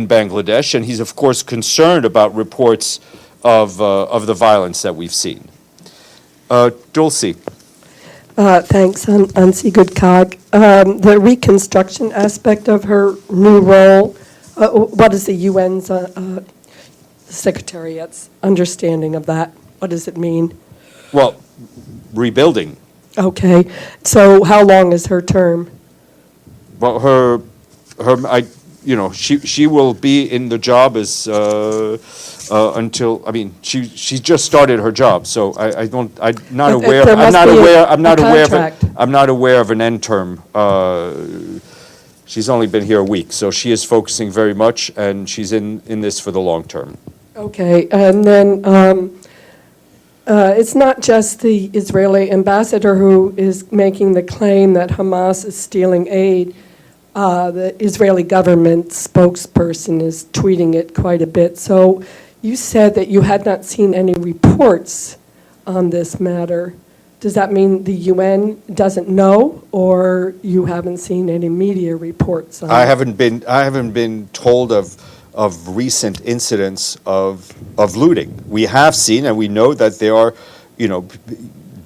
Speaker 5: Bangladesh. And he's, of course, concerned about reports of the violence that we've seen. Dulcie.
Speaker 14: Thanks, on Sigrid Kaag. The reconstruction aspect of her new role, what is the UN's Secretariat's understanding of that? What does it mean?
Speaker 5: Well, rebuilding.
Speaker 14: Okay, so how long is her term?
Speaker 5: Well, she will be in the job as until, I mean, she just started her job, so I'm not aware of an end term. She's only been here a week, so she is focusing very much, and she's in this for the long term.
Speaker 14: Okay, and then it's not just the Israeli ambassador who is making the claim that Hamas is stealing aid. The Israeli government spokesperson is tweeting it quite a bit. So you said that you had not seen any reports on this matter. Does that mean the UN doesn't know, or you haven't seen any media reports on
Speaker 5: I
Speaker 14: it?
Speaker 5: haven't been told of recent incidents of looting. We have seen, and we know that there are,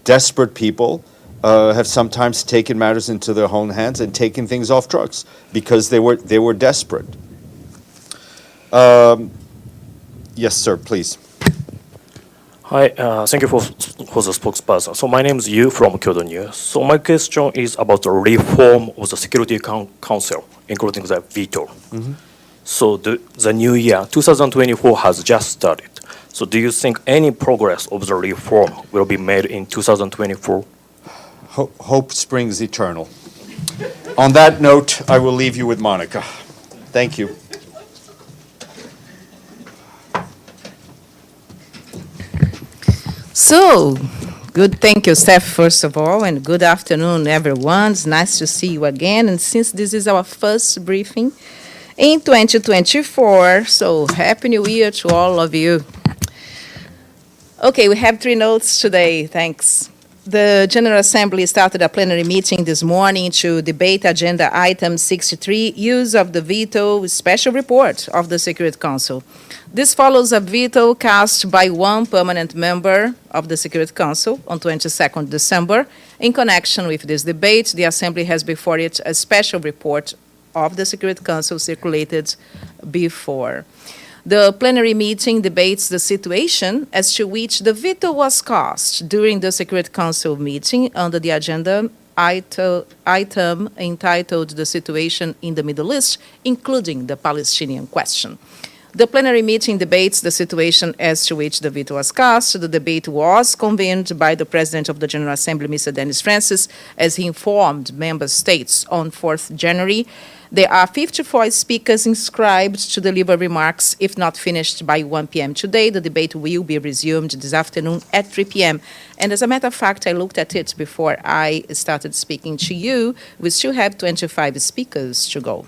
Speaker 5: desperate people have sometimes taken matters into their own hands and taken things off trucks because they were desperate. Yes, sir, please.
Speaker 15: Hi, thank you for the spokesperson. So my name is Yu from Kyoto News. So my question is about the reform of the Security Council, including the veto. So the new year, 2024, has just started. So do you think any progress of the reform will be made in 2024?
Speaker 5: Hope springs eternal. On that note, I will leave you with Monica. Thank you.
Speaker 16: So, thank you, Steph, first of all, and good afternoon, everyone. It's nice to see you again. And since this is our first briefing in 2024, so Happy New Year to all of you. Okay, we have 3 notes today, thanks. The General Assembly started a plenary meeting this morning to debate Agenda Item 63, use of the veto special report of the Security Council. This follows a veto cast by one permanent member of the Security Council on 22nd December. In connection with this debate, the Assembly has before it a special report of the Security Council circulated before. The plenary meeting debates the situation as to which the veto was cast during the Security Council meeting under the agenda item entitled The Situation in the Middle East, including the Palestinian question. The plenary meeting debates the situation as to which the veto was cast. The debate was convened by the President of the General Assembly, Mr. Dennis Francis, as he informed member states on 4th January. There are 54 speakers inscribed to deliver remarks. If not finished by 1 p.m. today, the debate will be resumed this afternoon at 3 p.m. And as a matter of fact, I looked at it before I started speaking to you. We still have 25 speakers to go.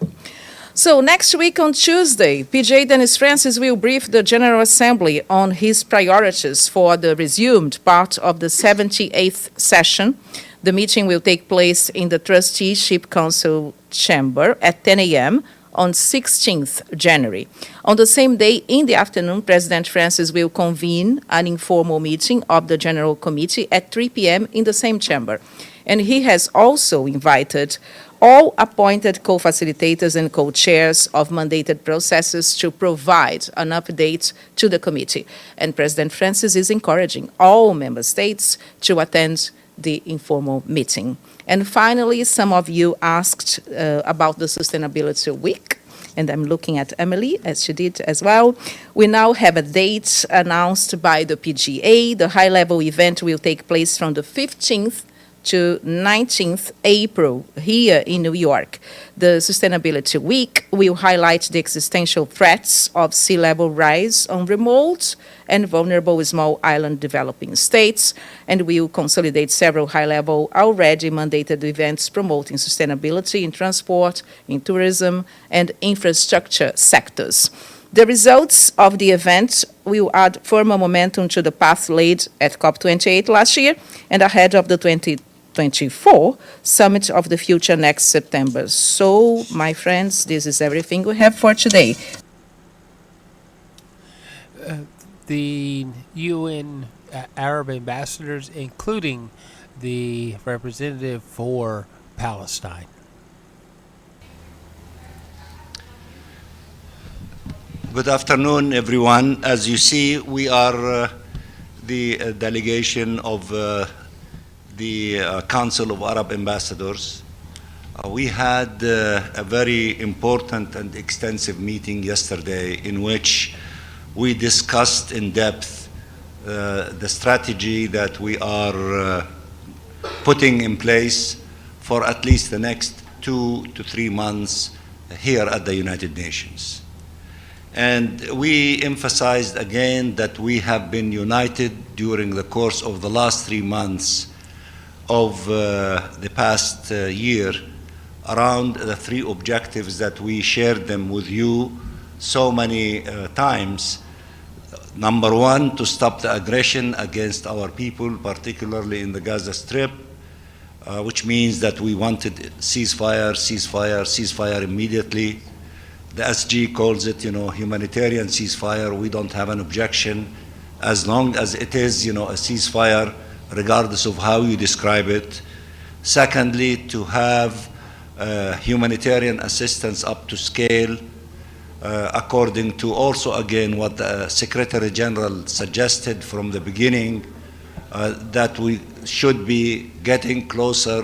Speaker 16: So next week on Tuesday, PJ Dennis Francis will brief the General Assembly on his priorities for the resumed part of the 78th session. The meeting will take place in the Trusteeship Council chamber at 10 a.m. on 16th January. On the same day, in the afternoon, President Francis will convene an informal meeting of the General Committee at 3 p.m. in the same chamber. And he has also invited all appointed co-facilitators and co-chairs of mandated processes to provide an update to the committee. And President Francis is encouraging all member states to attend the informal meeting. And finally, some of you asked about the Sustainability Week, and I'm looking at Emily, as she did as well. We now have a date announced by the PGA. The high-level event will take place from the 15th to 19th April here in New York. The Sustainability Week will highlight the existential threats of sea level rise on remote and vulnerable small island developing states, and will consolidate several high-level already mandated events promoting sustainability in transport, in tourism, and infrastructure sectors. The results of the event will add further momentum to the path laid at COP28 last year and ahead of the 2024 Summit of the Future next September. So, my friends, this is everything we have for today.
Speaker 1: The UN Arab ambassadors, including the representative for Palestine.
Speaker 17: Good afternoon, everyone. As you see, we are the delegation of the Council of Arab Ambassadors. We had a very important and extensive meeting yesterday in which we discussed in depth the strategy that we are putting in place for at least the next 2 to 3 months here at the United Nations. And we emphasized again that we have been united during the course of the last 3 months of the past year around the 3 objectives that we shared them with you so many times. Number 1, to stop the aggression against our people, particularly in the Gaza Strip, which means that we wanted ceasefire immediately. The SG calls it, humanitarian ceasefire. We don't have an objection as long as it is, a ceasefire, regardless of how you describe it. Secondly, to have humanitarian assistance up to scale, according to also, again, what the Secretary General suggested from the beginning, that we should be getting closer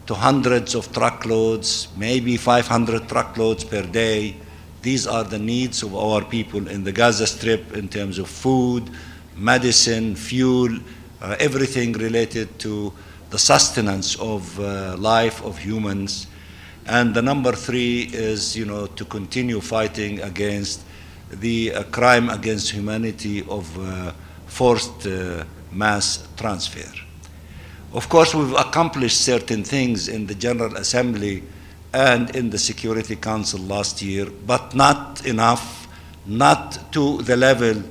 Speaker 17: to hundreds of truckloads, maybe 500 truckloads per day. These are the needs of our people in the Gaza Strip in terms of food, medicine, fuel, everything related to the sustenance of life of humans. And the number 3 is, to continue fighting against the crime against humanity of forced mass transfer. Of course, we've accomplished certain things in the General Assembly and in the Security Council last year, but not enough, not to the level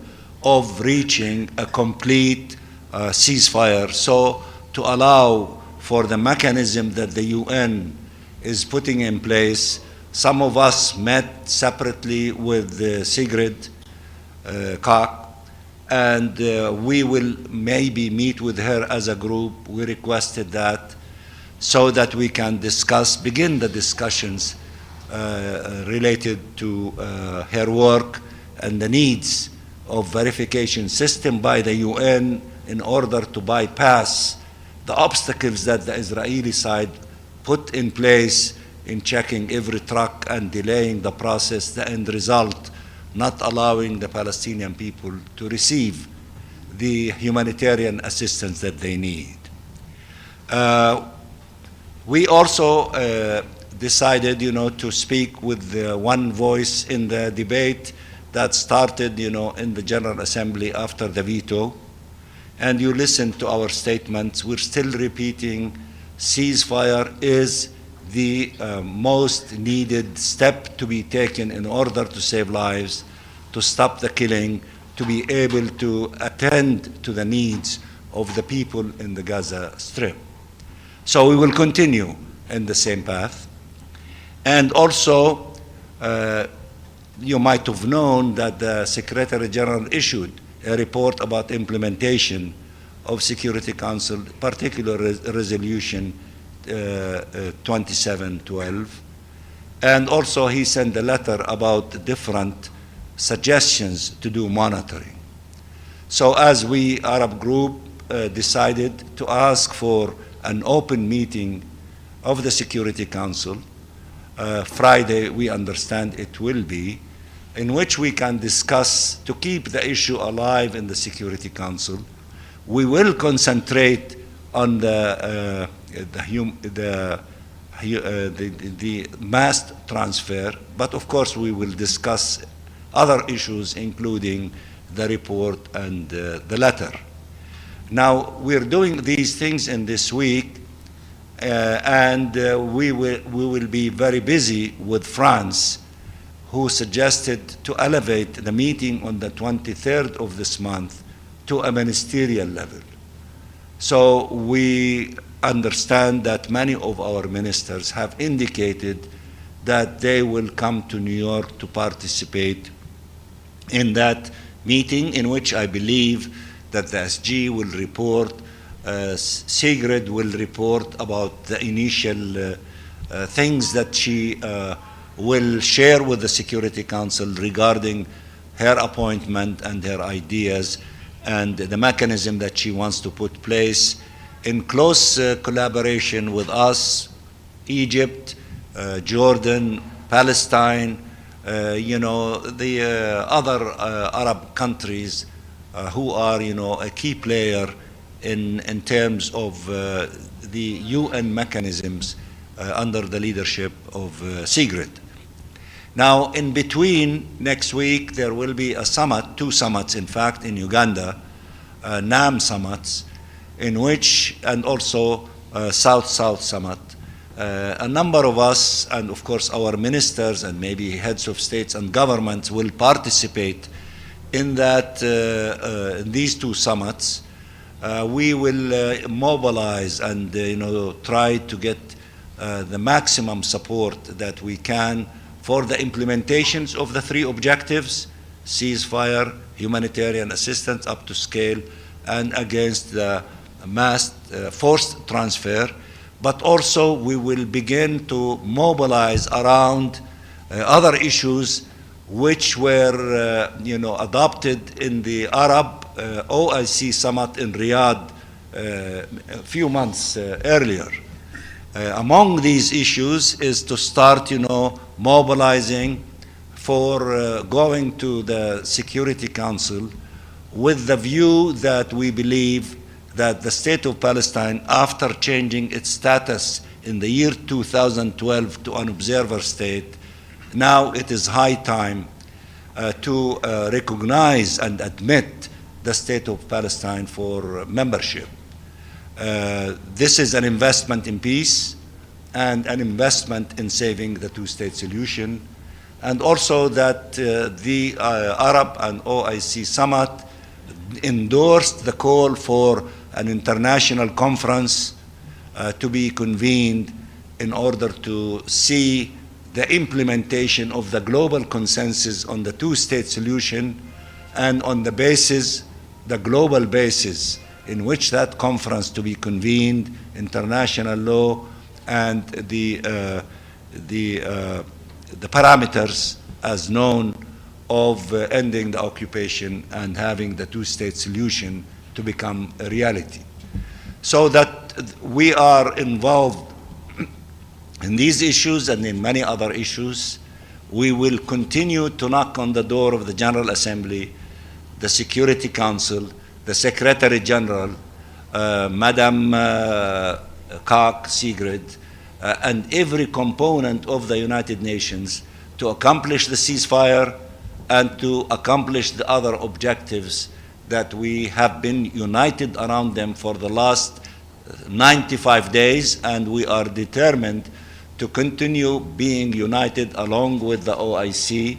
Speaker 17: of reaching a complete ceasefire. So to allow for the mechanism that the UN is putting in place, some of us met separately with Sigrid Kaag, and we will maybe meet with her as a group. We requested that so that we can begin the discussions related to her work and the needs of verification system by the UN in order to bypass the obstacles that the Israeli side put in place in checking every truck and delaying the process, the end result, not allowing the Palestinian people to receive the humanitarian assistance that they need. We also decided, to speak with one voice in the debate that started, in the General Assembly after the veto. And you listened to our statements. We're still repeating, ceasefire is the most needed step to be taken in order to save lives, to stop the killing, to be able to attend to the needs of the people in the Gaza Strip. So we will continue in the same path. And also, you might have known that the Secretary General issued a report about implementation of Security Council, particular resolution 2712. And also he sent a letter about different suggestions to do monitoring. So as we, Arab group, decided to ask for an open meeting of the Security Council, Friday we understand it will be, in which we can discuss to keep the issue alive in the Security Council. We will concentrate on the mass transfer, but of course we will discuss other issues, including the report and the letter. Now, we're doing these things in this week, and we will be very busy with France, who suggested to elevate the meeting on the 23rd of this month to a ministerial level. So we understand that many of our ministers have indicated that they will come to New York to participate in that meeting, in which I believe that the SG will report, Sigrid will report about the initial things that she will share with the Security Council regarding her appointment and her ideas and the mechanism that she wants to put place in close collaboration with us, Egypt, Jordan, Palestine, the other Arab countries who are, a key player in terms of the UN mechanisms under the leadership of Sigrid. Now, in between, next week, there will be a summit, 2 summits, in fact, in Uganda, NAM summits, in which, and also South-South summit. A number of us, and of course our ministers and maybe heads of states and governments will participate in that, these 2 summits. We will mobilize and try to get the maximum support that we can for the implementations of the 3 objectives: ceasefire, humanitarian assistance up to scale, and against the mass forced transfer. But also we will begin to mobilize around other issues which were adopted in the Arab OIC summit in Riyadh a few months earlier. Among these issues is to start mobilizing for going to the Security Council with the view that we believe that the state of Palestine, after changing its status in the year 2012 to an observer state, now it is high time to recognize and admit the state of Palestine for membership. This is an investment in peace and an investment in saving the 2-state solution, and also that the Arab and OIC summit endorsed the call for an international conference to be convened in order to see the implementation of the global consensus on the 2-state solution, and on the basis, the global basis in which that conference to be convened, international law and the parameters as known of ending the occupation and having the 2-state solution to become a reality. So that we are involved in these issues and in many other issues. We will continue to knock on the door of the General Assembly, the Security Council, the Secretary General, Madam Sigrid, and every component of the United Nations to accomplish the ceasefire and to accomplish the other objectives that we have been united around them for the last 95 days, and we are determined to continue being united along with the OIC,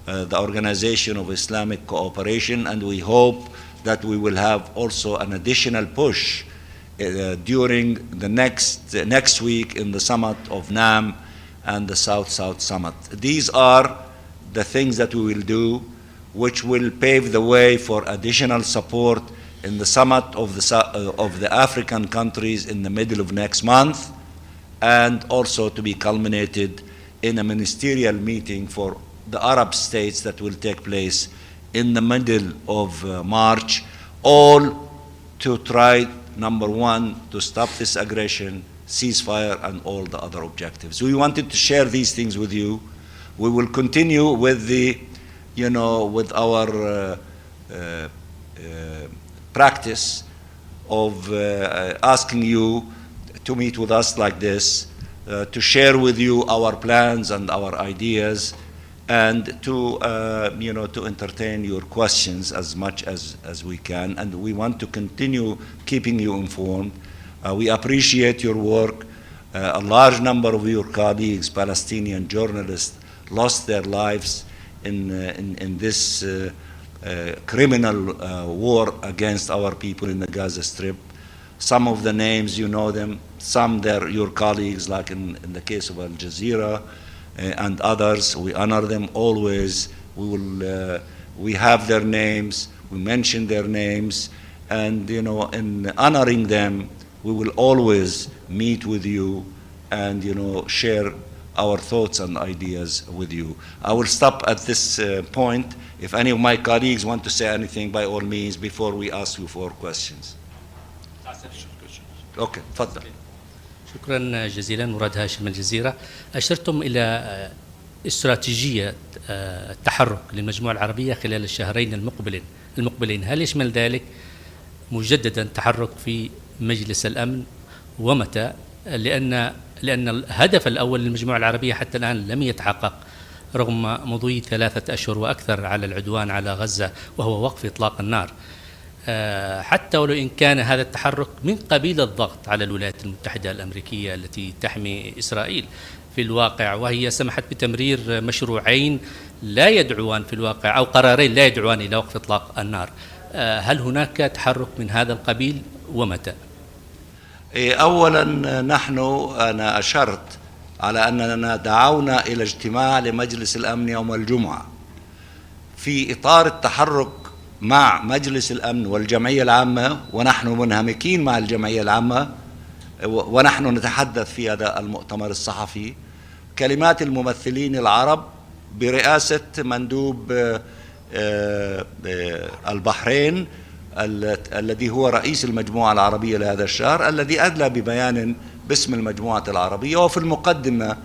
Speaker 17: the Organization of Islamic Cooperation, and we hope that we will have also an additional push during the next week in the summit of NAM and the South-South summit. These are the things that we will do, which will pave the way for additional support in the summit of the African countries in the middle of next month, and also to be culminated in a ministerial meeting for the Arab states that will take place in the middle of March, all to try, number one, to stop this aggression, ceasefire, and all the other objectives. We wanted to share these things with you. We will continue with the, with our practice of asking you to meet with us like this, to share with you our plans and our ideas, and to to entertain your questions as much as we can. And we want to continue keeping you informed. We appreciate your work. A large number of your colleagues, Palestinian journalists, lost their lives in this criminal war against our people in the Gaza Strip. Some of the names, you know them. Some they're your colleagues, like in the case of Al Jazeera, and others. We honor them always. We have their names. We mention their names, and in honoring them, we will always meet with you and share our thoughts and ideas with you. I will stop at this point. If any of my colleagues want to say anything, by all means, before we ask you for questions. Okay, تفضل.
Speaker 18: شكرا جزيلا. مراد هاشم من الجزيرة. أشرتم إلى استراتيجية التحرك للمجموعة العربية خلال الشهرين المقبلين. هل يشمل ذلك مجددا تحرك في مجلس الأمن، ومتى؟ لأن الهدف الأول للمجموعة العربية حتى الآن لم يتحقق. رغم مضي 3 أشهر وأكثر على العدوان على غزة وهو وقف إطلاق النار، حتى ولو إن كان هذا التحرك من قبيل الضغط على الولايات المتحدة الأمريكية التي تحمي إسرائيل في الواقع، وهي سمحت بتمرير مشروعين لا يدعوان في الواقع أو قرارين لا يدعوان إلى وقف إطلاق النار. هل هناك تحرك من هذا القبيل ومتى؟
Speaker 17: أولا أنا أشرت على أننا دعونا إلى اجتماع لمجلس الأمن يوم الجمعة في إطار التحرك مع مجلس الأمن والجمعية العامة، ونحن منهمكين مع الجمعية العامة ونحن نتحدث في هذا المؤتمر الصحفي. كلمات الممثلين العرب برئاسة مندوب البحرين الذي هو رئيس المجموعة العربية لهذا الشهر، الذي أدلى ببيان باسم المجموعة العربية، وفي المقدمة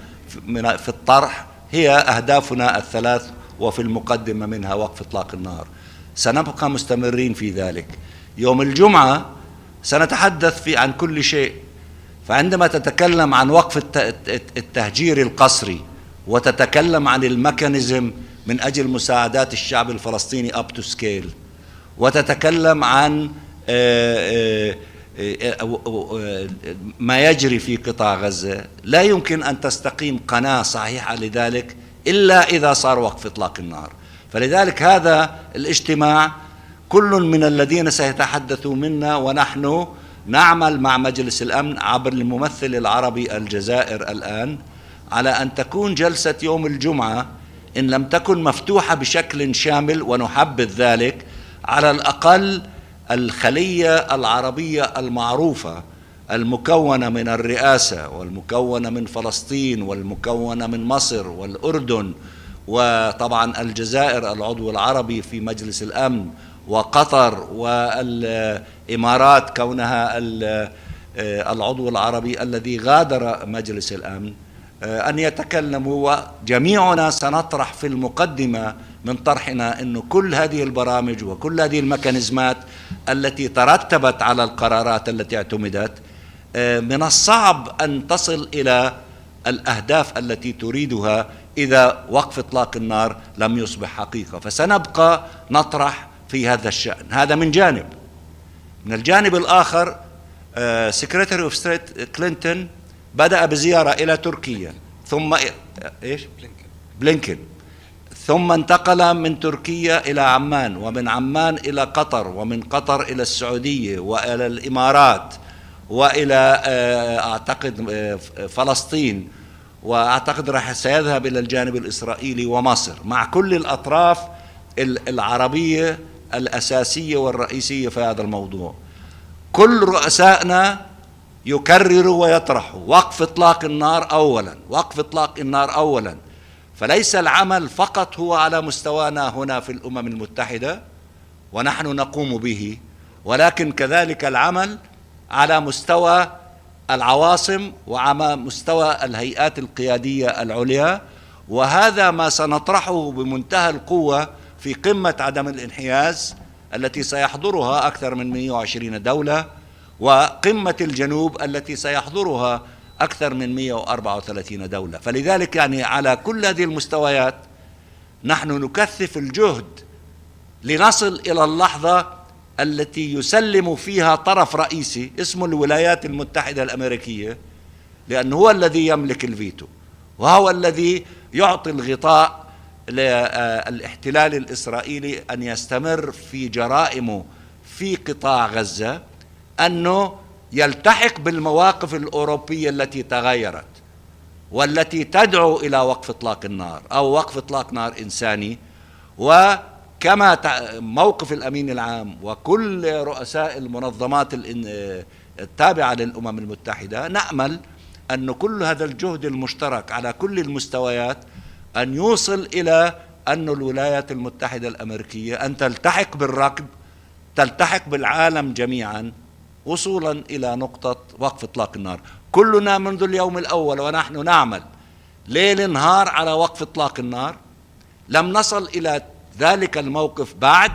Speaker 17: في الطرح هي أهدافنا الثلاث، وفي المقدمة منها وقف إطلاق النار. سنبقى مستمرين في ذلك. يوم الجمعة سنتحدث عن كل شيء. فعندما تتكلم عن وقف التهجير القسري، وتتكلم عن الميكانيزم من أجل مساعدات الشعب الفلسطيني up to scale، وتتكلم عن ما يجري في قطاع غزة، لا يمكن أن تستقيم قناة صحيحة لذلك إلا إذا صار وقف إطلاق النار. فلذلك هذا الاجتماع كل من الذين سيتحدثوا منا ونحن نعمل مع مجلس الأمن عبر الممثل العربي الجزائر الآن على أن تكون جلسة يوم الجمعة إن لم تكن مفتوحة بشكل شامل، ونحبذ ذلك، على الأقل الخلية العربية المعروفة المكونة من الرئاسة والمكونة من فلسطين والمكونة من مصر والأردن وطبعا الجزائر العضو العربي في مجلس الأمن وقطر والإمارات كونها العضو العربي الذي غادر مجلس الأمن، أن يتكلموا، وجميعنا سنطرح في المقدمة من طرحنا أن كل هذه البرامج وكل هذه الميكانيزمات التي ترتبت على القرارات التي اعتمدت من الصعب أن تصل إلى الأهداف التي تريدها إذا وقف إطلاق النار لم يصبح حقيقة. فسنبقى نطرح في هذا الشأن. هذا من جانب. من الجانب الآخر سكرتيري اوف ستيت كلينتون بدأ بزيارة إلى تركيا، ثم بلينكن، ثم انتقل من تركيا إلى عمان، ومن عمان إلى قطر، ومن قطر إلى السعودية وإلى الإمارات وإلى أعتقد فلسطين، وأعتقد راح سيذهب إلى الجانب الإسرائيلي ومصر، مع كل الأطراف العربية الأساسية والرئيسية في هذا الموضوع. كل رؤسائنا يكرروا ويطرحوا وقف إطلاق النار أولا، وقف إطلاق النار أولا. فليس العمل فقط هو على مستوانا هنا في الأمم المتحدة ونحن نقوم به، ولكن كذلك العمل على مستوى العواصم وعلى مستوى الهيئات القيادية العليا. وهذا ما سنطرحه بمنتهى القوة في قمة عدم الانحياز التي سيحضرها أكثر من 120 دولة، وقمة الجنوب التي سيحضرها أكثر من 134 دولة. فلذلك يعني على كل هذه المستويات نحن نكثف الجهد لنصل إلى اللحظة التي يسلم فيها طرف رئيسي اسمه الولايات المتحدة الأمريكية، لأنه هو الذي يملك الفيتو، وهو الذي يعطي الغطاء للاحتلال الإسرائيلي أن يستمر في جرائمه في قطاع غزة، أنه يلتحق بالمواقف الأوروبية التي تغيرت والتي تدعو إلى وقف إطلاق النار أو وقف إطلاق نار إنساني. وكما موقف الأمين العام وكل رؤساء المنظمات التابعة للأمم المتحدة، نأمل أن كل هذا الجهد المشترك على كل المستويات أن يوصل إلى أن الولايات المتحدة الأمريكية أن تلتحق بالركب، تلتحق بالعالم جميعا، وصولا إلى نقطة وقف إطلاق النار. كلنا منذ اليوم الأول ونحن نعمل ليل نهار على وقف إطلاق النار. لم نصل إلى ذلك الموقف بعد،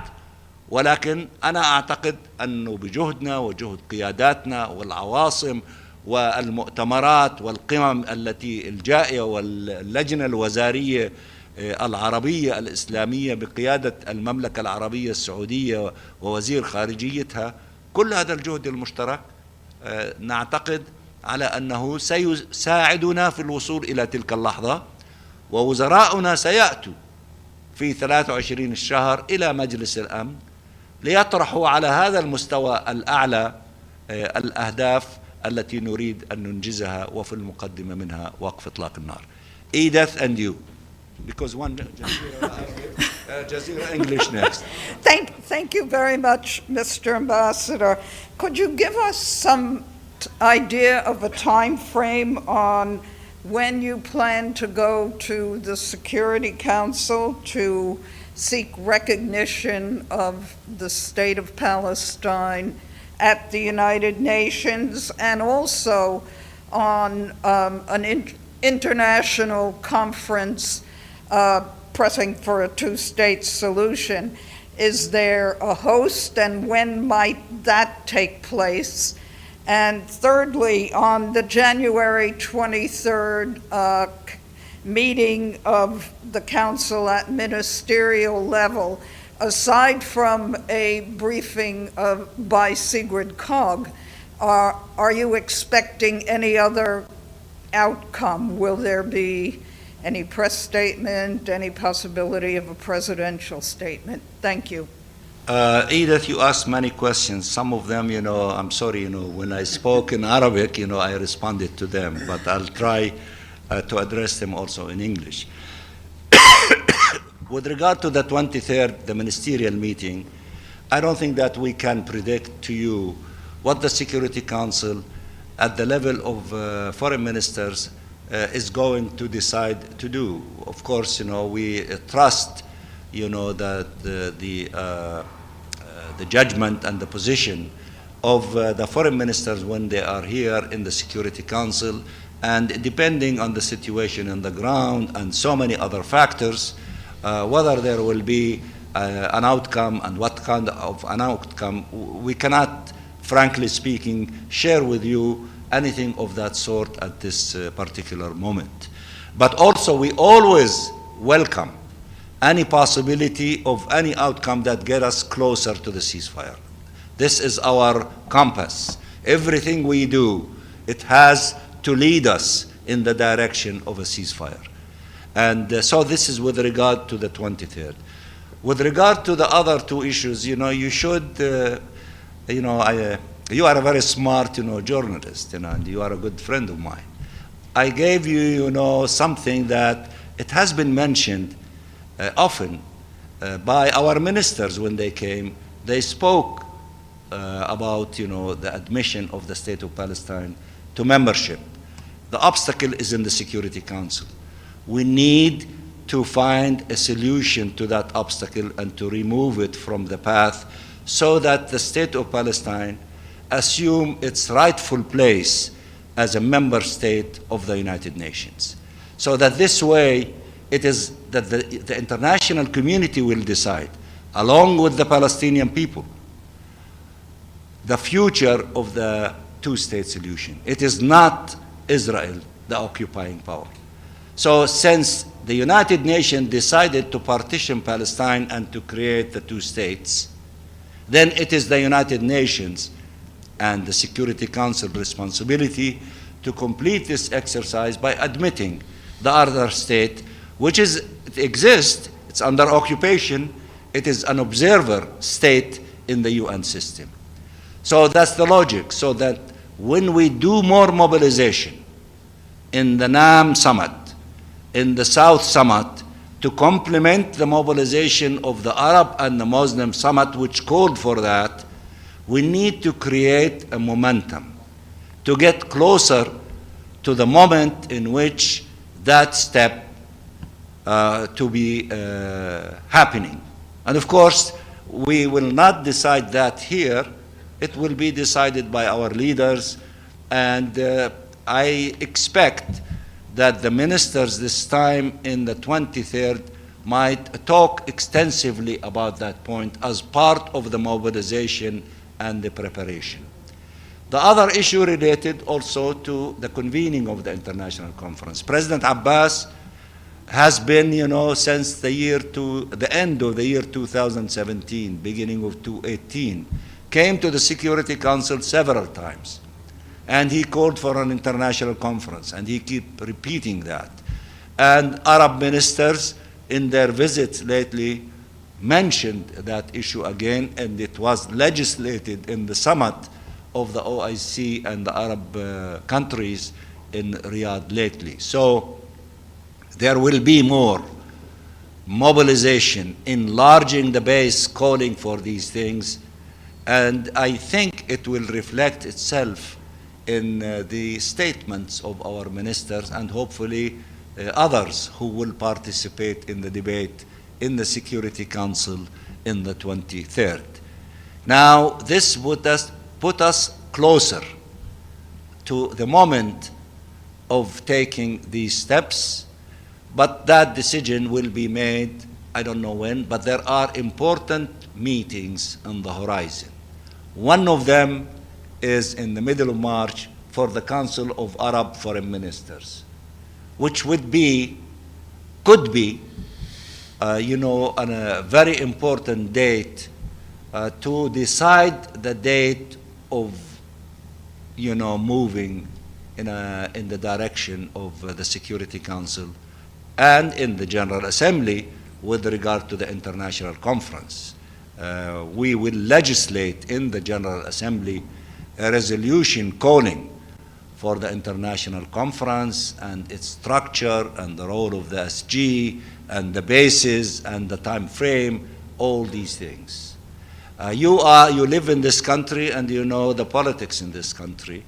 Speaker 17: ولكن أنا أعتقد أنه بجهدنا وجهد قياداتنا والعواصم والمؤتمرات والقمم التي الجائية واللجنة الوزارية العربية الإسلامية بقيادة المملكة العربية السعودية ووزير خارجيتها، كل هذا الجهد المشترك نعتقد على أنه سيساعدنا في الوصول إلى تلك اللحظة، ووزراؤنا سيأتوا في 23 الشهر إلى مجلس الأمن ليطرحوا على هذا المستوى الأعلى الأهداف التي نريد أن ننجزها، وفي المقدمة منها وقف إطلاق النار. Edith and you, because one Jazeera English next.
Speaker 6: Thank you very much, Mr. Ambassador. Could you give us some idea of a time frame on when you plan to go to the Security Council to seek recognition of the State of Palestine at the United Nations, and also on an international conference pressing for a two-state solution? Is there a host, and when might that take place? And thirdly, on the January 23rd meeting of the Council at ministerial level, aside from a briefing by Sigrid Kaag, are you expecting any other outcome? Will there be any press statement, any possibility of a presidential statement? Thank you.
Speaker 17: Edith, you asked many questions. Some of them, I'm sorry, when I spoke in Arabic, I responded to them, but I'll try to address them also in English. With regard to the 23rd, the ministerial meeting, I don't think that we can predict to you what the Security Council at the level of foreign ministers is going to decide to do. Of course, we trust, that the judgment and the position of the foreign ministers when they are here in the Security Council, and depending on the situation on the ground and so many other factors, whether there will be an outcome and what kind of an outcome, we cannot, frankly speaking, share with you anything of that sort at this particular moment. But also, we always welcome any possibility of any outcome that get us closer to the ceasefire. This is our compass. Everything we do, it has to lead us in the direction of a ceasefire. And so this is with regard to the 23rd. With regard to the other two issues, you should, you are a very smart, journalist, and you are a good friend of mine. I gave you, something that it has been mentioned often by our ministers when they came. They spoke about, the admission of the State of Palestine to membership. The obstacle is in the Security Council. We need to find a solution to that obstacle and to remove it from the path so that the State of Palestine assume its rightful place as a member state of the United Nations. So that this way, it is that the international community will decide, along with the Palestinian people, the future of the two-state solution. It is not Israel, the occupying power. So since the United Nations decided to partition Palestine and to create the two states, then it is the United Nations and the Security Council responsibility to complete this exercise by admitting the other state, which it exists, it's under occupation, it is an observer state in the UN system. So that's the logic, so that when we do more mobilization in the NAM summit, in the South Summit, to complement the mobilization of the Arab and the Muslim summit, which called for that, we need to create a momentum to get closer to the moment in which that step to be happening. And of course, we will not decide that here. It will be decided by our leaders, and I expect that the ministers this time in the 23rd might talk extensively about that point as part of the mobilization and the preparation. The other issue related also to the convening of the international conference. President Abbas has been, since the end of the year 2017, beginning of 2018, came to the Security Council several times. And he called for an international conference, and he keep repeating that. And Arab ministers in their visits lately mentioned that issue again, and it was legislated in the summit of the OIC and the Arab countries in Riyadh lately. So there will be more mobilization, enlarging the base, calling for these things, and I think it will reflect itself in the statements of our ministers and hopefully others who will participate in the debate in the Security Council in the 23rd. Now, this would put us closer to the moment of taking these steps, but that decision will be made, I don't know when, but there are important meetings on the horizon. One of them is in the middle of March for the Council of Arab Foreign Ministers, which could be, on a very important date to decide the date of, moving in the direction of the Security Council and in the General Assembly with regard to the international conference. We will legislate in the General Assembly a resolution calling for the international conference and its structure and the role of the SG and the basis and the time frame, all these things. You live in this country and you know the politics in this country.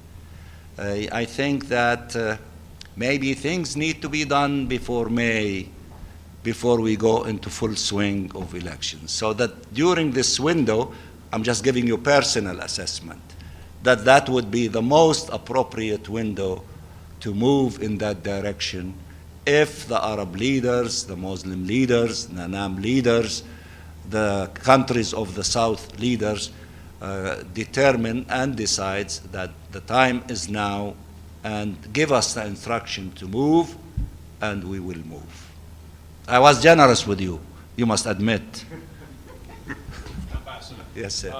Speaker 17: I think that maybe things need to be done before May, before we go into full swing of elections. So that during this window, I'm just giving you personal assessment, that would be the most appropriate window to move in that direction if the Arab leaders, the Muslim leaders, the NAM leaders, the countries of the South leaders determine and decides that the time is now and give us the instruction to move, and we will move. I was generous with you, you must admit.
Speaker 7: Ambassador.
Speaker 17: Yes, sir.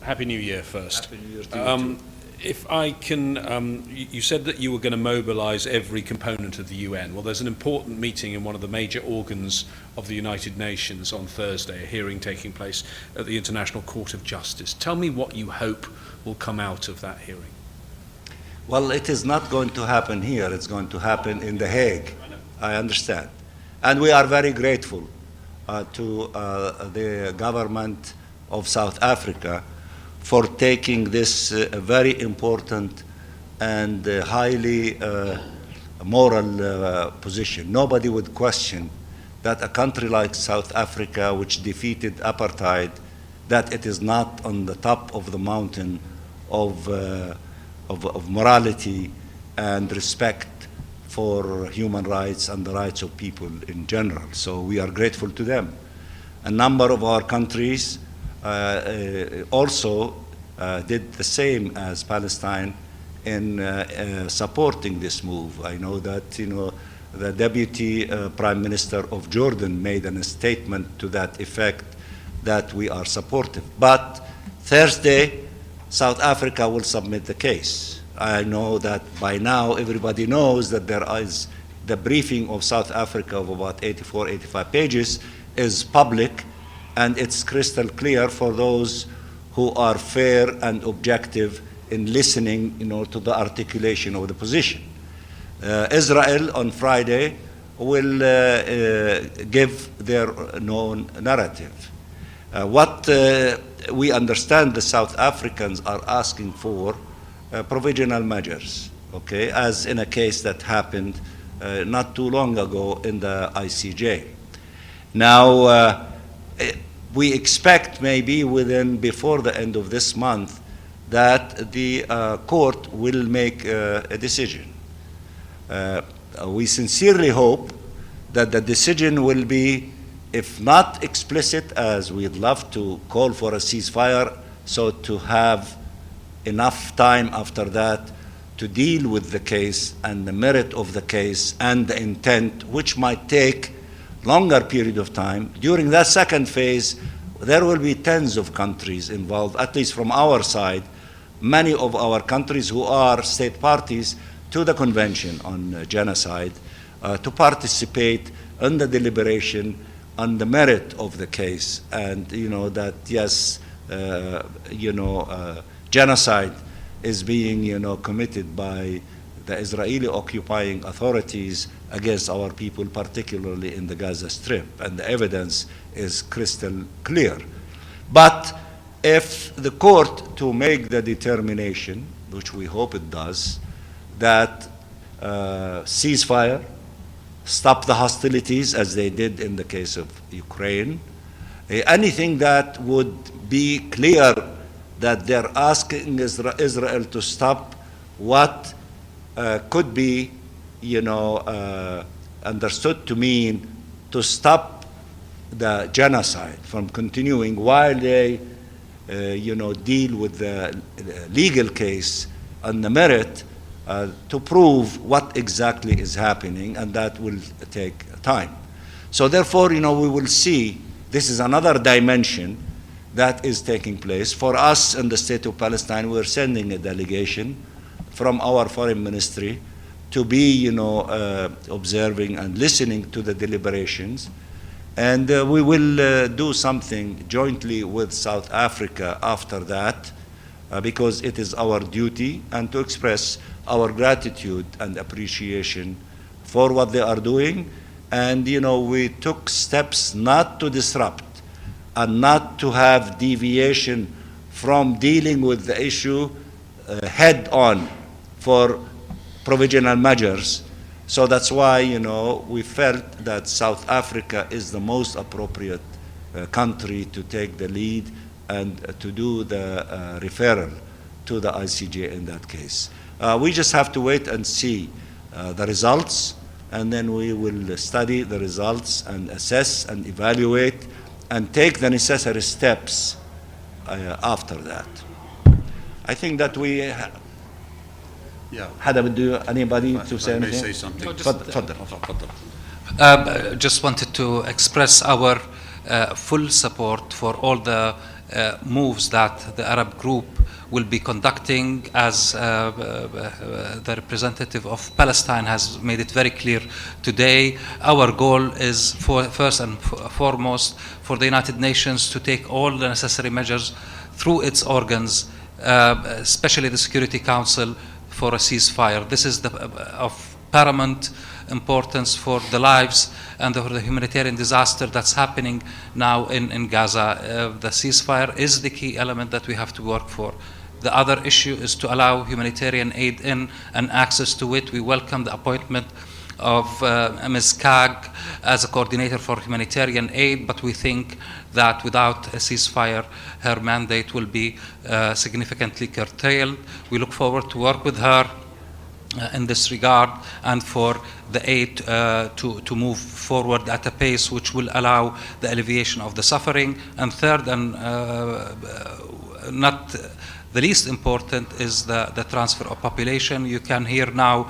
Speaker 7: Happy New Year first.
Speaker 17: Happy New Year to you too.
Speaker 7: If I can, you said that you were going to mobilize every component of the UN. Well, there's an important meeting in one of the major organs of the United Nations on Thursday, a hearing taking place at the International Court of Justice. Tell me what you hope will come out of that hearing.
Speaker 17: Well, it is not going to happen here. It's going to happen in The Hague. I understand. And we are very grateful to the government of South Africa for taking this very important and highly moral position. Nobody would question that a country like South Africa, which defeated apartheid, that it is not on the top of the mountain of morality and respect for human rights and the rights of people in general. So we are grateful to them. A number of our countries also did the same as Palestine in supporting this move. I know that the Deputy Prime Minister of Jordan made a statement to that effect that we are supportive. But Thursday, South Africa will submit the case. I know that by now everybody knows that there is the briefing of South Africa of about 84, 85 pages is public, and it's crystal clear for those who are fair and objective in listening to the articulation of the position. Israel on Friday will give their known narrative. What we understand the South Africans are asking for provisional measures, okay, as in a case that happened not too long ago in the ICJ. Now, we expect maybe before the end of this month that the court will make a decision. We sincerely hope that the decision will be, if not explicit, as we'd love to call for a ceasefire, so to have enough time after that to deal with the case and the merit of the case and the intent, which might take longer period of time. During that second phase, there will be tens of countries involved, at least from our side, many of our countries who are state parties to the Convention on Genocide, to participate in the deliberation on the merit of the case, and that yes, genocide is being committed by the Israeli occupying authorities against our people, particularly in the Gaza Strip, and the evidence is crystal clear. But if the court to make the determination, which we hope it does, that ceasefire, stop the hostilities as they did in the case of Ukraine, anything that would be clear that they're asking Israel to stop what could be, understood to mean to stop the genocide from continuing while they, deal with the legal case on the merit to prove what exactly is happening, and that will take time. So therefore, we will see this is another dimension that is taking place. For us in the state of Palestine, we're sending a delegation from our foreign ministry to be, observing and listening to the deliberations. And we will do something jointly with South Africa after that, because it is our duty, and to express our gratitude and appreciation for what they are doing. And, we took steps not to disrupt and not to have deviation from dealing with the issue head on for provisional measures. So that's why, we felt that South Africa is the most appropriate country to take the lead and to do the referral to the ICJ in that case. We just have to wait and see the results, and then we will study the results and assess and evaluate and take the necessary steps after that. I think that we anybody to say anything?
Speaker 19: Say something.
Speaker 17: No,
Speaker 19: just wanted to express our full support for all the moves that the Arab group will be conducting, as the representative of Palestine has made it very clear today. Our goal is, first and foremost, for the United Nations to take all the necessary measures through its organs, especially the Security Council, for a ceasefire. This is of paramount importance for the lives and for the humanitarian disaster that's happening now in Gaza. The ceasefire is the key element that we have to work for. The other issue is to allow humanitarian aid in and access to it. We welcome the appointment of Ms. Kag as a coordinator for humanitarian aid, but we think that without a ceasefire, her mandate will be significantly curtailed. We look forward to work with her in this regard, and for the aid to move forward at a pace which will allow the alleviation of the suffering. And third, and not the least important, is the transfer of population. You can hear now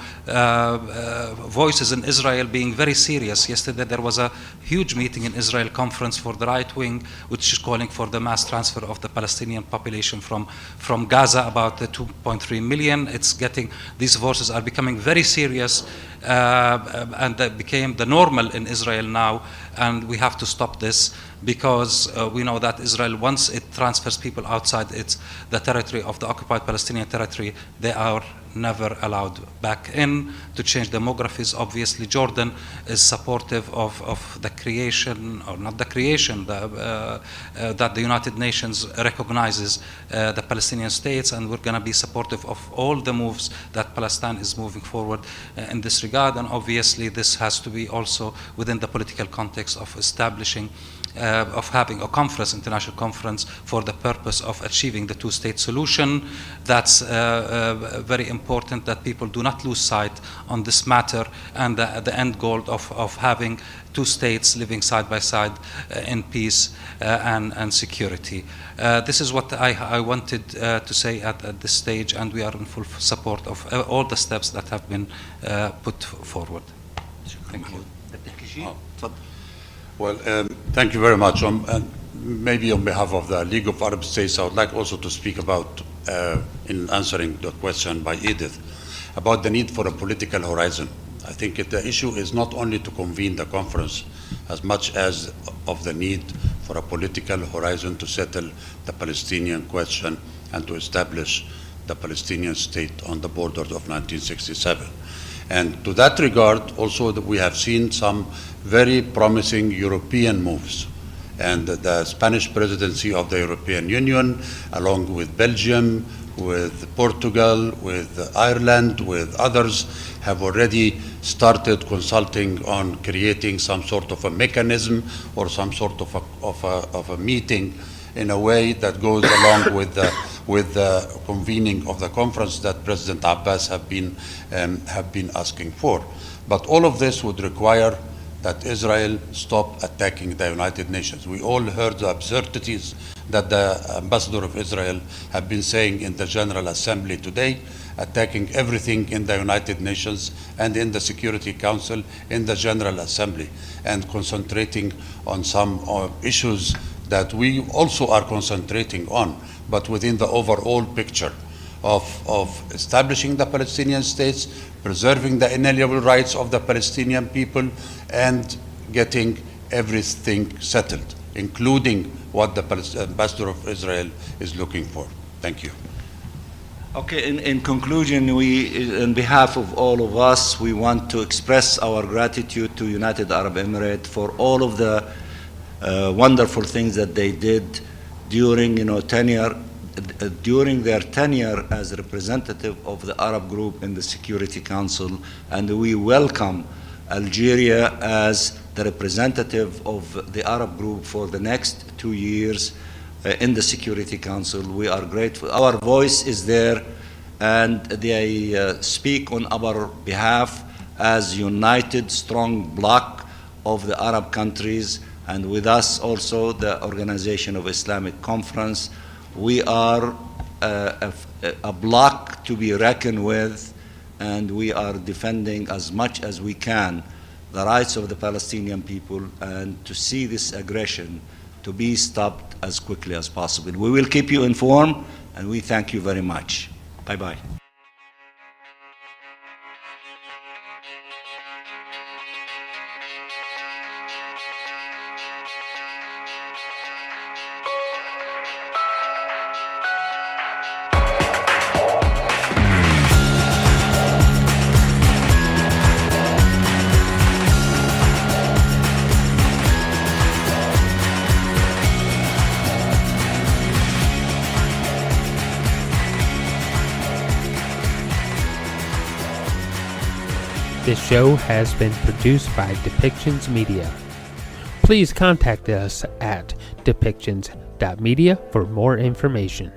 Speaker 19: voices in Israel being very serious. Yesterday there was a huge meeting in Israel, conference for the right wing, which is calling for the mass transfer of the Palestinian population from Gaza, about the 2.3 million. These voices are becoming very serious, and that became the normal in Israel now, and we have to stop this, because we know that Israel, once it transfers people outside the territory of the occupied Palestinian territory, they are never allowed back in. To change demographies, obviously Jordan is supportive of the creation, or not the creation, that the United Nations recognizes the Palestinian states, and we're going to be supportive of all the moves that Palestine is moving forward in this regard. And obviously this has to be also within the political context of establishing of having a conference, international conference, for the purpose of achieving the two-state solution. That's very important that people do not lose sight on this matter and the end goal of having two states living side by side in peace and security. This is what I wanted to say at this stage, and we are in full support of all the steps that have been put forward. Thank you.
Speaker 20: Well, thank you very much. And maybe on behalf of the League of Arab States, I would like also to speak about, in answering the question by Edith, about the need for a political horizon. I think the issue is not only to convene the conference as much as of the need for a political horizon to settle the Palestinian question and to establish the Palestinian state on the borders of 1967. And to that regard, also we have seen some very promising European moves. And the Spanish presidency of the European Union, along with Belgium, with Portugal, with Ireland, with others, have already started consulting on creating some sort of a mechanism or some sort of a meeting in a way that goes along with the convening of the conference that President Abbas have been asking for. But all of this would require that Israel stop attacking the United Nations. We all heard the absurdities that the ambassador of Israel have been saying in the General Assembly today, attacking everything in the United Nations and in the Security Council, in the General Assembly, and concentrating on some issues that we also are concentrating on, but within the overall picture of establishing the Palestinian states, preserving the inalienable rights of the Palestinian people, and getting everything settled, including what the ambassador of Israel is looking for. Thank you.
Speaker 17: Okay, in conclusion, we, on behalf of all of us, we want to express our gratitude to United Arab Emirates for all of the wonderful things that they did during, during their tenure as representative of the Arab group in the Security Council, and we welcome Algeria as the representative of the Arab group for the next 2 years in the Security Council. We are grateful. Our voice is there, and they speak on our behalf as united, strong bloc of the Arab countries, and with us also the Organization of Islamic Conference. We are a bloc to be reckoned with, and we are defending as much as we can the rights of the Palestinian people, and to see this aggression to be stopped as quickly as possible. We will keep you informed, and we thank you very much. Bye-bye.
Speaker 1: This show has been produced by Depictions Media. Please contact us at depictions.media for more information.